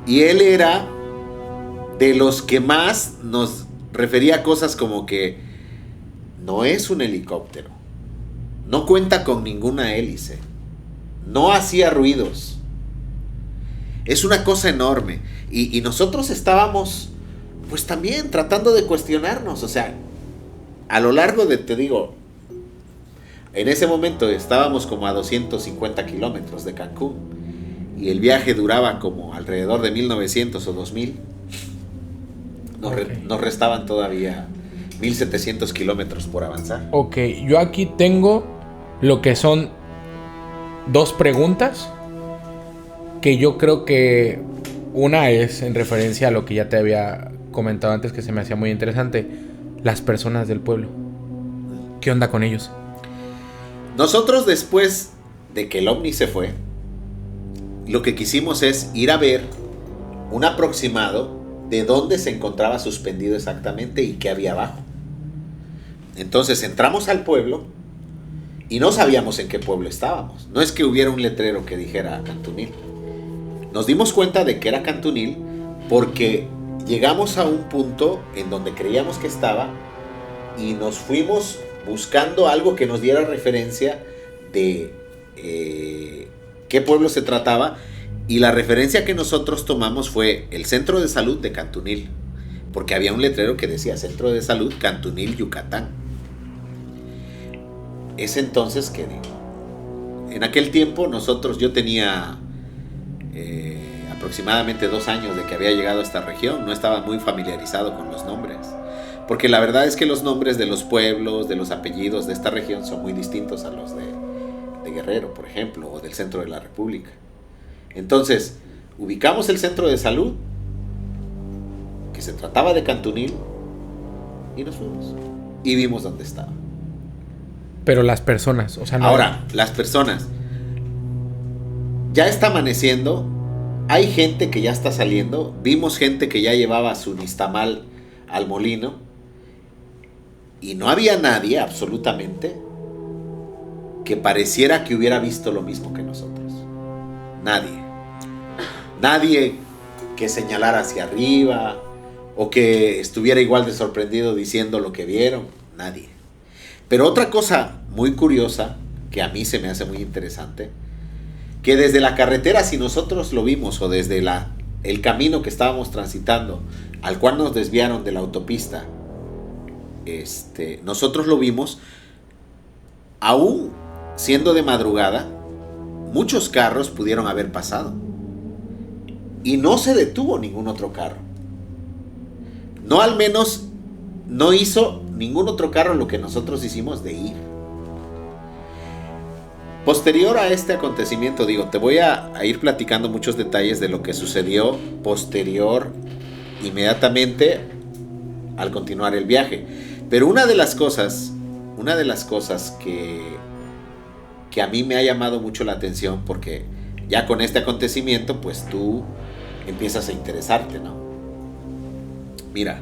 Y él era de los que más nos refería a cosas como que no es un helicóptero, no cuenta con ninguna hélice, no hacía ruidos, es una cosa enorme. Y nosotros estábamos pues también tratando de cuestionarnos. O sea, a lo largo de, te digo, En ese momento estábamos como a 250 kilómetros de Cancún y el viaje duraba como alrededor de 1900 o 2000. Nos restaban todavía 1700 kilómetros por avanzar. Ok, yo aquí tengo lo que son 2 preguntas que yo creo que una es en referencia a lo que ya te había comentado antes, que se me hacía muy interesante. Las personas del pueblo. ¿Qué onda con ellos? Nosotros, después de que el ovni se fue, lo que quisimos es ir a ver un aproximado de dónde se encontraba suspendido exactamente y qué había abajo. Entonces entramos al pueblo y no sabíamos en qué pueblo estábamos. No es que hubiera un letrero que dijera Cantunil. Nos dimos cuenta de que era Cantunil porque llegamos a un punto en donde creíamos que estaba y nos fuimos buscando algo que nos diera referencia de qué pueblo se trataba, y la referencia que nosotros tomamos fue el centro de salud de Cantunil, porque había un letrero que decía Centro de Salud Cantunil, Yucatán. Es entonces que en aquel tiempo yo tenía aproximadamente 2 años de que había llegado a esta región, no estaba muy familiarizado con los nombres. Porque la verdad es que los nombres de los pueblos, de los apellidos de esta región son muy distintos a los de Guerrero, por ejemplo, o del centro de la República. Entonces, ubicamos el centro de salud, que se trataba de Cantunil, y nos fuimos. Y vimos dónde estaba. Pero las personas, o sea, no. Ahora, las personas. Ya está amaneciendo, hay gente que ya está saliendo, vimos gente que ya llevaba su nistamal al molino, y no había nadie, absolutamente, que pareciera que hubiera visto lo mismo que nosotros. Nadie. Nadie que señalara hacia arriba o que estuviera igual de sorprendido diciendo lo que vieron. Nadie. Pero otra cosa muy curiosa, que a mí se me hace muy interesante, que desde la carretera, si nosotros lo vimos, o desde el camino que estábamos transitando, al cual nos desviaron de la autopista, nosotros lo vimos, aún siendo de madrugada, muchos carros pudieron haber pasado y no se detuvo ningún otro carro. No, al menos no hizo ningún otro carro lo que nosotros hicimos de ir. Posterior a este acontecimiento, te voy a ir platicando muchos detalles de lo que sucedió posterior, inmediatamente al continuar el viaje. Pero una de las cosas que a mí me ha llamado mucho la atención, porque ya con este acontecimiento, pues tú empiezas a interesarte, ¿no? Mira,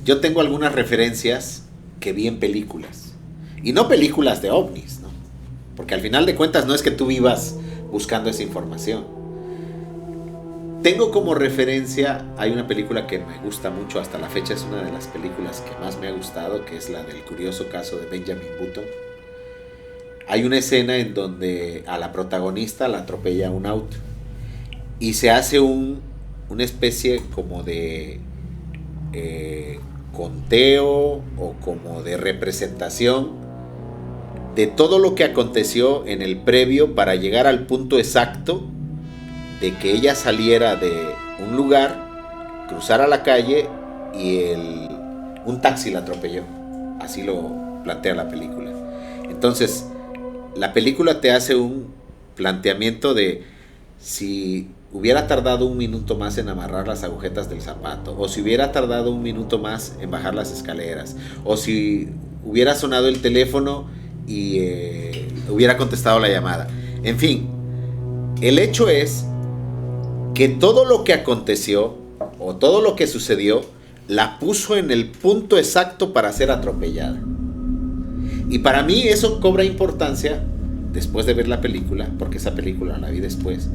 yo tengo algunas referencias que vi en películas, y no películas de ovnis, ¿no? Porque al final de cuentas no es que tú vivas buscando esa información. Tengo como referencia, hay una película que me gusta mucho, hasta la fecha es una de las películas que más me ha gustado, que es la del curioso caso de Benjamin Button. Hay una escena en donde a la protagonista la atropella un auto y se hace una especie como de conteo o como de representación de todo lo que aconteció en el previo para llegar al punto exacto de que ella saliera de un lugar, cruzara la calle y un taxi la atropelló. Así lo plantea la película. Entonces, la película te hace un planteamiento de si hubiera tardado 1 minuto más en amarrar las agujetas del zapato, o si hubiera tardado 1 minuto más en bajar las escaleras, o si hubiera sonado el teléfono y hubiera contestado la llamada. En fin, el hecho es que todo lo que aconteció o todo lo que sucedió la puso en el punto exacto para ser atropellada. Y para mí eso cobra importancia después de ver la película, porque esa película la vi después,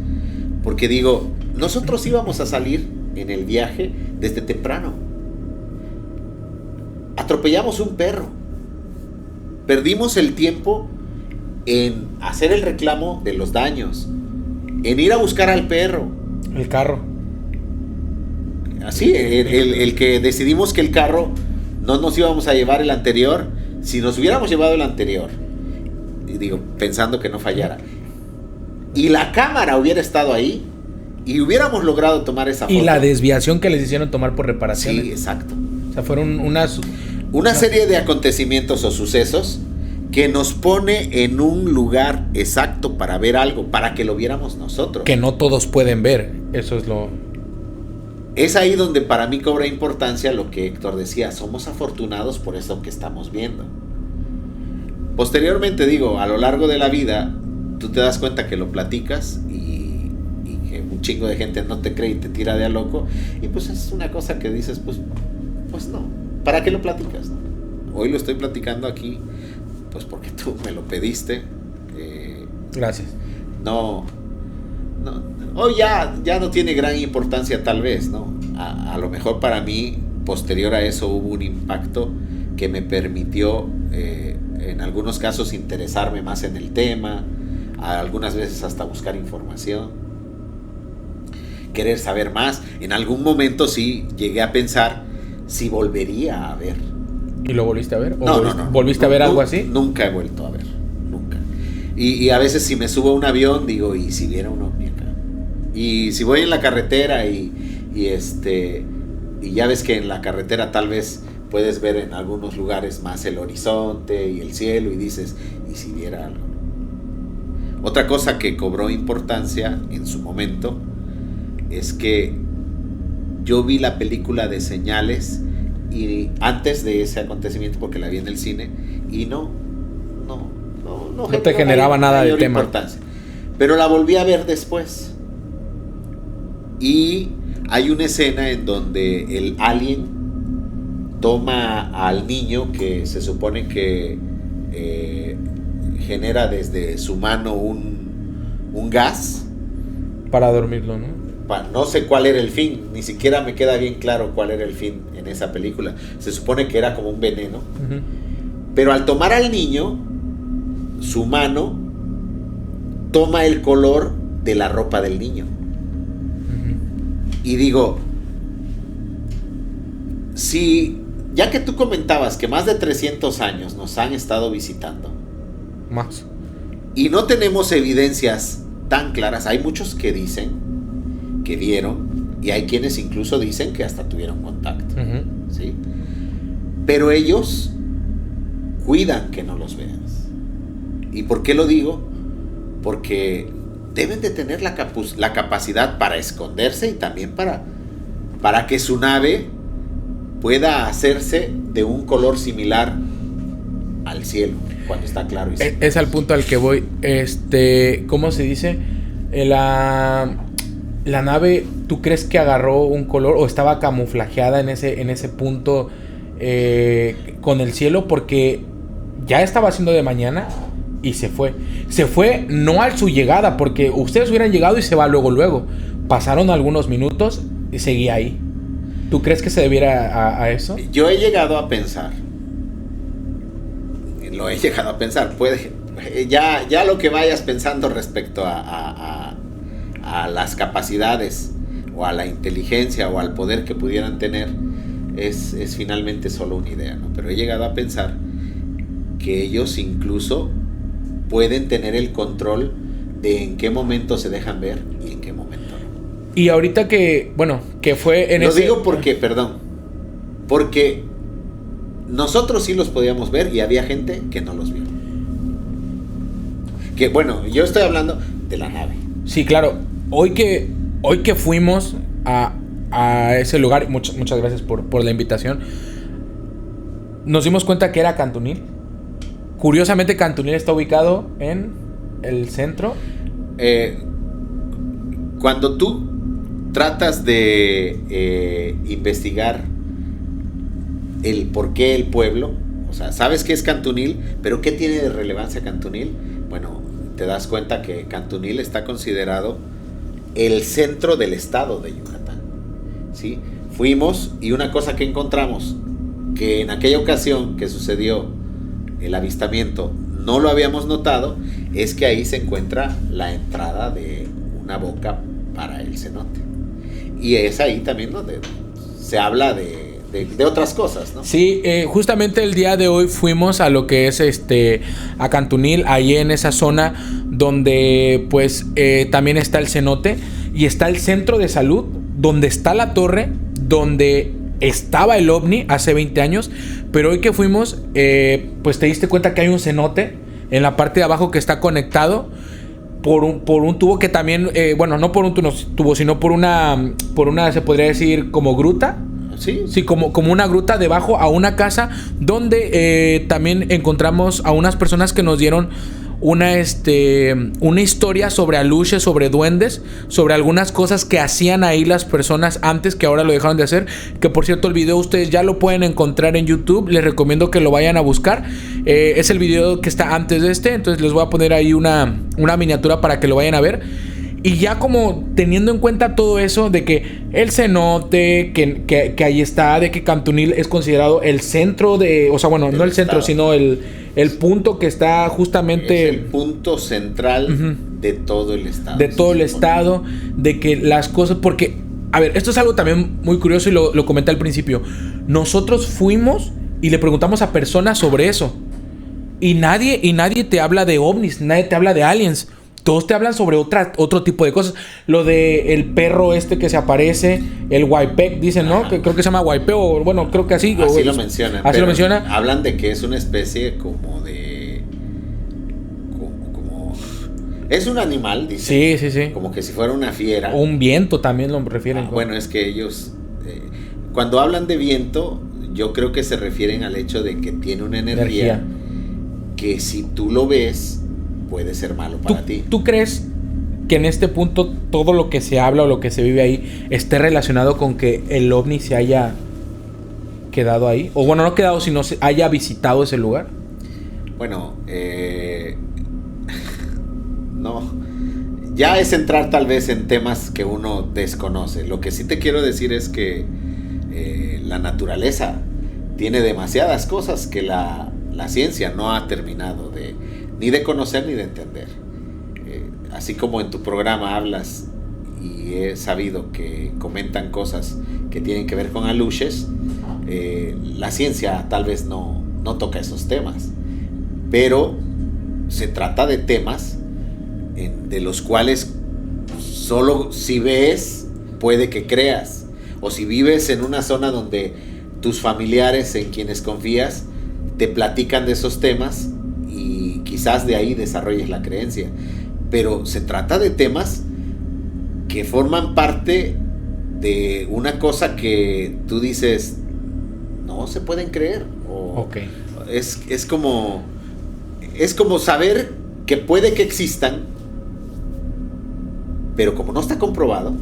porque digo, nosotros íbamos a salir en el viaje desde temprano. Atropellamos un perro. Perdimos el tiempo en hacer el reclamo de los daños, en ir a buscar al perro. El carro. Así, el que decidimos que el carro no nos íbamos a llevar el anterior, si nos hubiéramos llevado el anterior, y digo, pensando que no fallara, y la cámara hubiera estado ahí, y hubiéramos logrado tomar esa foto. Y la desviación que les hicieron tomar por reparaciones. Sí, exacto. O sea, fueron una serie de acontecimientos o sucesos que nos pone en un lugar exacto para ver algo, para que lo viéramos nosotros. Que no todos pueden ver, eso es lo... Es ahí donde para mí cobra importancia lo que Héctor decía, somos afortunados por eso que estamos viendo. Posteriormente, digo, a lo largo de la vida, tú te das cuenta que lo platicas y que un chingo de gente no te cree y te tira de a loco, y pues es una cosa que dices, pues no, ¿para qué lo platicas? Hoy lo estoy platicando aquí, pues porque tú me lo pediste. Gracias. No, hoy ya no tiene gran importancia tal vez, ¿no? A lo mejor para mí, posterior a eso, hubo un impacto que me permitió, en algunos casos, interesarme más en el tema, algunas veces hasta buscar información, querer saber más. En algún momento sí llegué a pensar si volvería a ver. ¿Y lo volviste a ver? ¿O no. ¿Volviste a ver algo así? Nunca he vuelto a ver, nunca. Y a veces si me subo a un avión, digo, ¿y si viera un ovni acá? Y si voy en la carretera y ya ves que en la carretera tal vez puedes ver en algunos lugares más el horizonte y el cielo, y dices, ¿y si viera algo? Otra cosa que cobró importancia en su momento es que yo vi la película de Señales y antes de ese acontecimiento, porque la vi en el cine, y no te generaba nada de tema. Importancia. Pero la volví a ver después. Y hay una escena en donde el alien toma al niño, que se supone que genera desde su mano un gas. Para dormirlo, ¿no? No sé cuál era el fin, ni siquiera me queda bien claro cuál era el fin en esa película. Se supone que era como un veneno. Uh-huh. Pero al tomar al niño, su mano toma el color de la ropa del niño. Uh-huh. Y digo, si ya que tú comentabas que más de 300 años nos han estado visitando, más, y no tenemos evidencias tan claras, hay muchos que dicen que vieron, y hay quienes incluso dicen que hasta tuvieron contacto. Uh-huh. ¿Sí? Pero ellos cuidan que no los veas. ¿Y por qué lo digo? Porque deben de tener la capacidad para esconderse y también para que su nave pueda hacerse de un color similar al cielo cuando está claro. Es al punto al que voy. ¿Cómo se dice? La nave, ¿tú crees que agarró un color o estaba camuflajeada en ese punto con el cielo? Porque ya estaba haciendo de mañana y se fue. Se fue no a su llegada, porque ustedes hubieran llegado y se va luego. Pasaron algunos minutos y seguía ahí. ¿Tú crees que se debiera a eso? Yo he llegado a pensar. Puede, ya lo que vayas pensando respecto a las capacidades o a la inteligencia o al poder que pudieran tener es finalmente solo una idea, ¿no? Pero he llegado a pensar que ellos incluso pueden tener el control de en qué momento se dejan ver y en qué momento no. Y ahorita que fue en ese... Lo digo porque nosotros sí los podíamos ver y había gente que no los vio. Que bueno, yo estoy hablando de la nave. Sí, claro. Hoy que fuimos a ese lugar, muchas gracias por la invitación, nos dimos cuenta que era Cantunil. Curiosamente, Cantunil está ubicado en el centro. Cuando tú tratas de investigar el por qué el pueblo, o sea, sabes que es Cantunil, pero ¿qué tiene de relevancia Cantunil? Bueno, te das cuenta que Cantunil está considerado el centro del estado de Yucatán, ¿sí? Fuimos y una cosa que encontramos, que en aquella ocasión que sucedió el avistamiento no lo habíamos notado, es que ahí se encuentra la entrada de una boca para el cenote. Y es ahí también donde se habla de de otras cosas, ¿no? Sí, justamente el día de hoy fuimos a lo que es a Cantunil, ahí en esa zona donde pues también está el cenote y está el centro de salud, donde está la torre, donde estaba el ovni hace 20 años, pero hoy que fuimos, pues te diste cuenta que hay un cenote en la parte de abajo que está conectado por un tubo que también, bueno, no por un tubo, sino por una, se podría decir, como gruta. Sí, como una gruta debajo a una casa donde también encontramos a unas personas que nos dieron una historia sobre aluches, sobre duendes, sobre algunas cosas que hacían ahí las personas antes, que ahora lo dejaron de hacer. Que por cierto, el video ustedes ya lo pueden encontrar en YouTube. Les recomiendo que lo vayan a buscar. Es el video que está antes de entonces les voy a poner ahí una miniatura para que lo vayan a ver. Y ya como teniendo en cuenta todo eso, de que el cenote, que ahí está, de que Cantunil es considerado el centro de... O sea, bueno, no el centro, sino el punto que está justamente... Es el punto central de todo el estado. De todo el estado, de que las cosas... Porque, a ver, esto es algo también muy curioso y lo comenté al principio. Nosotros fuimos y le preguntamos a personas sobre eso. Y nadie te habla de ovnis, nadie te habla de aliens. Todos te hablan sobre otro tipo de cosas. Lo de el perro que se aparece, el Huaypec, dicen, ¿no? Que creo que se llama Huaypec, o bueno, creo que así. Así lo mencionan. Así lo mencionan. Hablan de que es una especie como de... Como es un animal, dicen. Sí. Como que si fuera una fiera. O un viento también lo refieren. Bueno, es que ellos... cuando hablan de viento, yo creo que se refieren al hecho de que tiene una energía. Que si tú lo ves... puede ser malo para ti. ¿Tú crees que en este punto todo lo que se habla o lo que se vive ahí esté relacionado con que el ovni se haya quedado ahí? O bueno, no quedado, sino se haya visitado ese lugar. Bueno, no. Ya es entrar tal vez en temas que uno desconoce. Lo que sí te quiero decir es que la naturaleza tiene demasiadas cosas que la ciencia no ha terminado ni de conocer ni de entender. Así como en tu programa hablas y he sabido que comentan cosas que tienen que ver con aluches, la ciencia tal vez no toca esos temas, pero se trata de temas de los cuales solo si ves puede que creas, o si vives en una zona donde tus familiares en quienes confías te platican de esos temas y quizás de ahí desarrolles la creencia. Pero se trata de temas que forman parte de una cosa que tú dices no se pueden creer. Okay. Es como saber que puede que existan, pero como no está comprobado,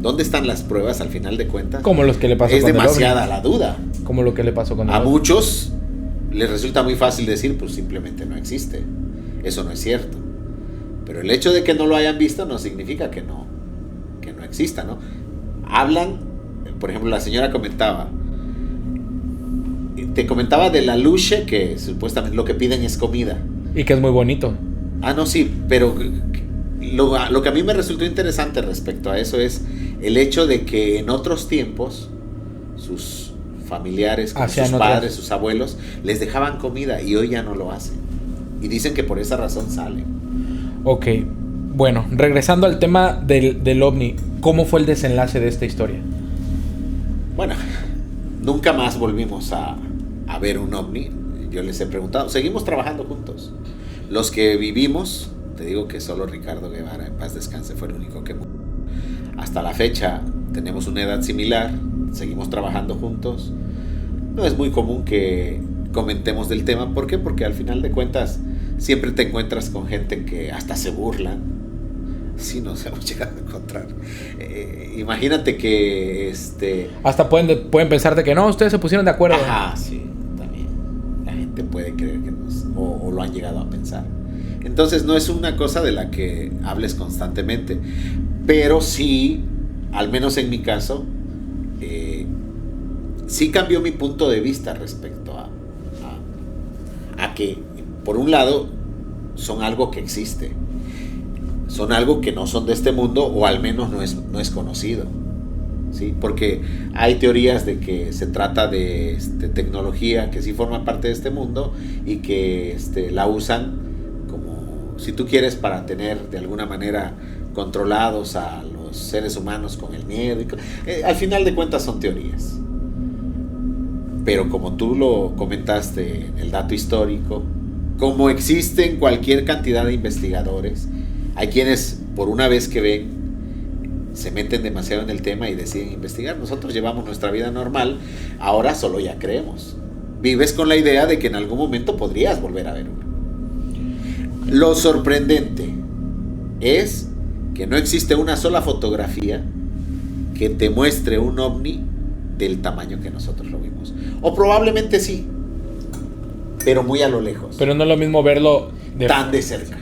¿dónde están las pruebas al final de cuentas? Como los que le pasó es con demasiada la duda. Como lo que le pasó con el a muchos les resulta muy fácil decir, pues simplemente no existe. Eso no es cierto. Pero el hecho de que no lo hayan visto no significa que no exista, ¿no? Hablan, por ejemplo, la señora te comentaba de la luche, que supuestamente lo que piden es comida. Y que es muy bonito. No, sí, pero lo que a mí me resultó interesante respecto a eso es el hecho de que en otros tiempos sus familiares, sus padres, sus abuelos, les dejaban comida y hoy ya no lo hacen. Y dicen que por esa razón salen. Ok, bueno, regresando al tema del ovni, ¿cómo fue el desenlace de esta historia? Bueno, nunca más volvimos a ver un ovni. Yo les he preguntado, seguimos trabajando juntos. Los que vivimos, te digo que solo Ricardo Guevara, en paz descanse, fue el único que murió. Hasta la fecha tenemos una edad similar, seguimos trabajando juntos. No es muy común que comentemos del tema. ¿Por qué? Porque al final de cuentas siempre te encuentras con gente que hasta se burlan. Sí, nos hemos llegado a encontrar. Imagínate que hasta pueden pensar de que no, ustedes se pusieron de acuerdo. Ajá, sí, también. La gente puede creer que o lo han llegado a pensar. Entonces no es una cosa de la que hables constantemente. Pero sí, al menos en mi caso, sí cambió mi punto de vista respecto a que, por un lado, son algo que existe. Son algo que no son de este mundo, o al menos no es conocido. ¿sí? Porque hay teorías de que se trata de tecnología que sí forma parte de este mundo y que la usan como, si tú quieres, para tener de alguna manera controlados a los seres humanos con el miedo. Al final de cuentas son teorías. Pero como tú lo comentaste en el dato histórico, como existen cualquier cantidad de investigadores, hay quienes por una vez que ven se meten demasiado en el tema y deciden investigar. Nosotros llevamos nuestra vida normal, ahora solo ya creemos. Vives con la idea de que en algún momento podrías volver a ver uno. Lo sorprendente es que no existe una sola fotografía que te muestre un ovni del tamaño que nosotros lo vimos. O probablemente sí, pero muy a lo lejos. Pero no es lo mismo verlo tan de cerca.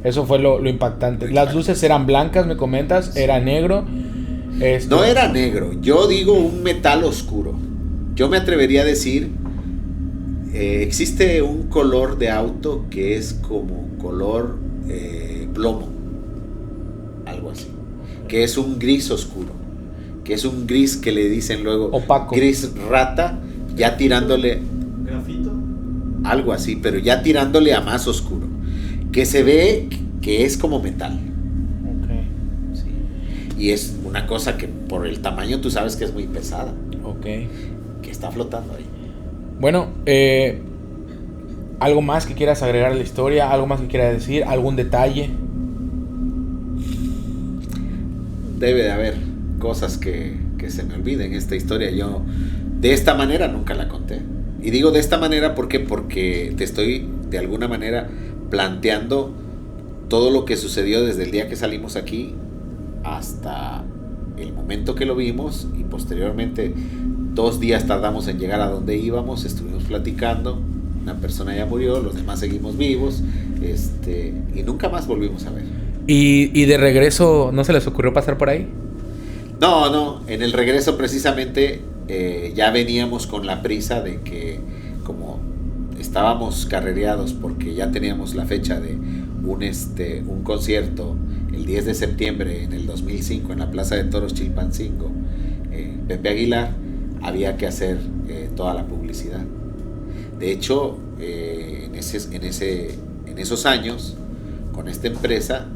Eso fue lo impactante. Las luces eran blancas, me comentas, sí. Era negro. No era negro, yo digo un metal oscuro. Yo me atrevería a decir, existe un color de auto que es como color plomo, algo así, que es un gris oscuro, que es un gris que le dicen luego opaco, gris rata, ya tirándole grafito, algo así, pero ya tirándole a más oscuro, que se ve que es como metal. Okay. Sí. Y es una cosa que por el tamaño tú sabes que es muy pesada. Okay. Que está flotando ahí. Bueno, ¿algo más que quieras agregar a la historia? ¿Algo más que quieras decir? ¿Algún detalle? Debe de haber cosas que se me olviden. Esta historia yo de esta manera nunca la conté. Y digo de esta manera porque te estoy de alguna manera planteando todo lo que sucedió desde el día que salimos aquí hasta el momento que lo vimos, y posteriormente 2 días tardamos en llegar a donde íbamos, estuvimos platicando, una persona ya murió, los demás seguimos vivos, y nunca más volvimos a ver. ¿Y de regreso no se les ocurrió pasar por ahí? No, en el regreso precisamente ya veníamos con la prisa de que, como estábamos carrereados porque ya teníamos la fecha de un concierto el 10 de septiembre en el 2005 en la Plaza de Toros Chilpancingo, Pepe Aguilar, había que hacer toda la publicidad. De hecho, en esos años, con esta empresa,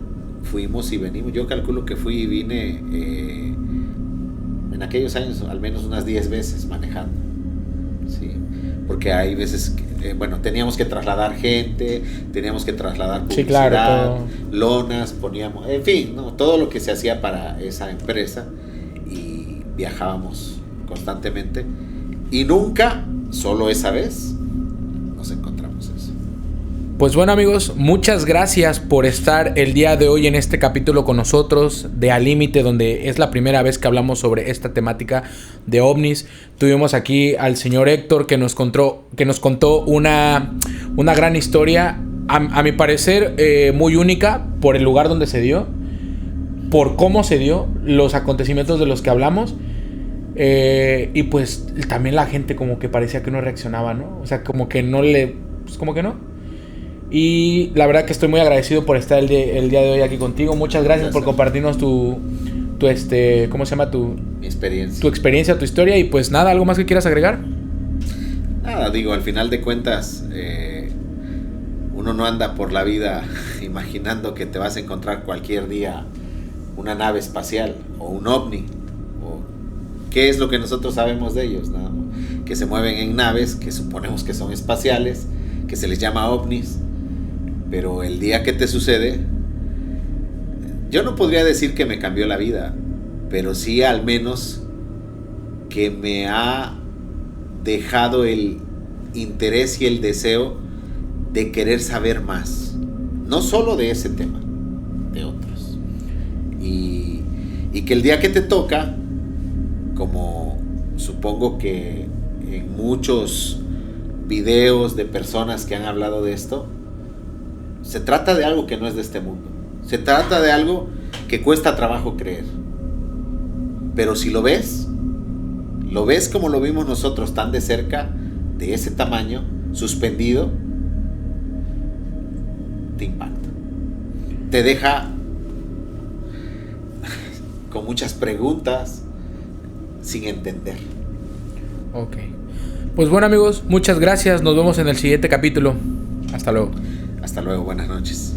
fuimos y venimos. Yo calculo que fui y vine en aquellos años al menos unas 10 veces manejando. Sí, porque hay veces que, teníamos que trasladar gente, teníamos que trasladar publicidad, sí, claro, lonas, poníamos, en fin, ¿no? Todo lo que se hacía para esa empresa, y viajábamos constantemente, y nunca, solo esa vez, nos encontramos eso. Pues bueno, amigos, muchas gracias por estar el día de hoy en este capítulo con nosotros de Al Límite, donde es la primera vez que hablamos sobre esta temática de ovnis. Tuvimos aquí al señor Héctor que nos contó una gran historia, a mi parecer muy única, por el lugar donde se dio, por cómo se dio, los acontecimientos de los que hablamos. Y pues también la gente como que parecía que no reaccionaba, ¿no? O sea, como que no le... Pues como que no. Y la verdad que estoy muy agradecido por estar el día de hoy aquí contigo. Muchas gracias por compartirnos tu ¿cómo se llama? Mi experiencia. Tu experiencia, tu historia. Y pues nada, ¿algo más que quieras agregar? Nada, digo, al final de cuentas, uno no anda por la vida imaginando que te vas a encontrar cualquier día una nave espacial o un ovni. ¿Qué es lo que nosotros sabemos de ellos? Nada más que se mueven en naves que suponemos que son espaciales, que se les llama ovnis. Pero el día que te sucede, yo no podría decir que me cambió la vida, pero sí al menos que me ha dejado el interés y el deseo de querer saber más, no solo de ese tema, de otros. Y que el día que te toca, como supongo que en muchos videos de personas que han hablado de esto, se trata de algo que no es de este mundo. Se trata de algo que cuesta trabajo creer. Pero si lo ves como lo vimos nosotros, tan de cerca, de ese tamaño, suspendido, te impacta. Te deja con muchas preguntas, sin entender. Ok. Pues bueno, amigos, muchas gracias. Nos vemos en el siguiente capítulo. Hasta luego. Hasta luego, buenas noches.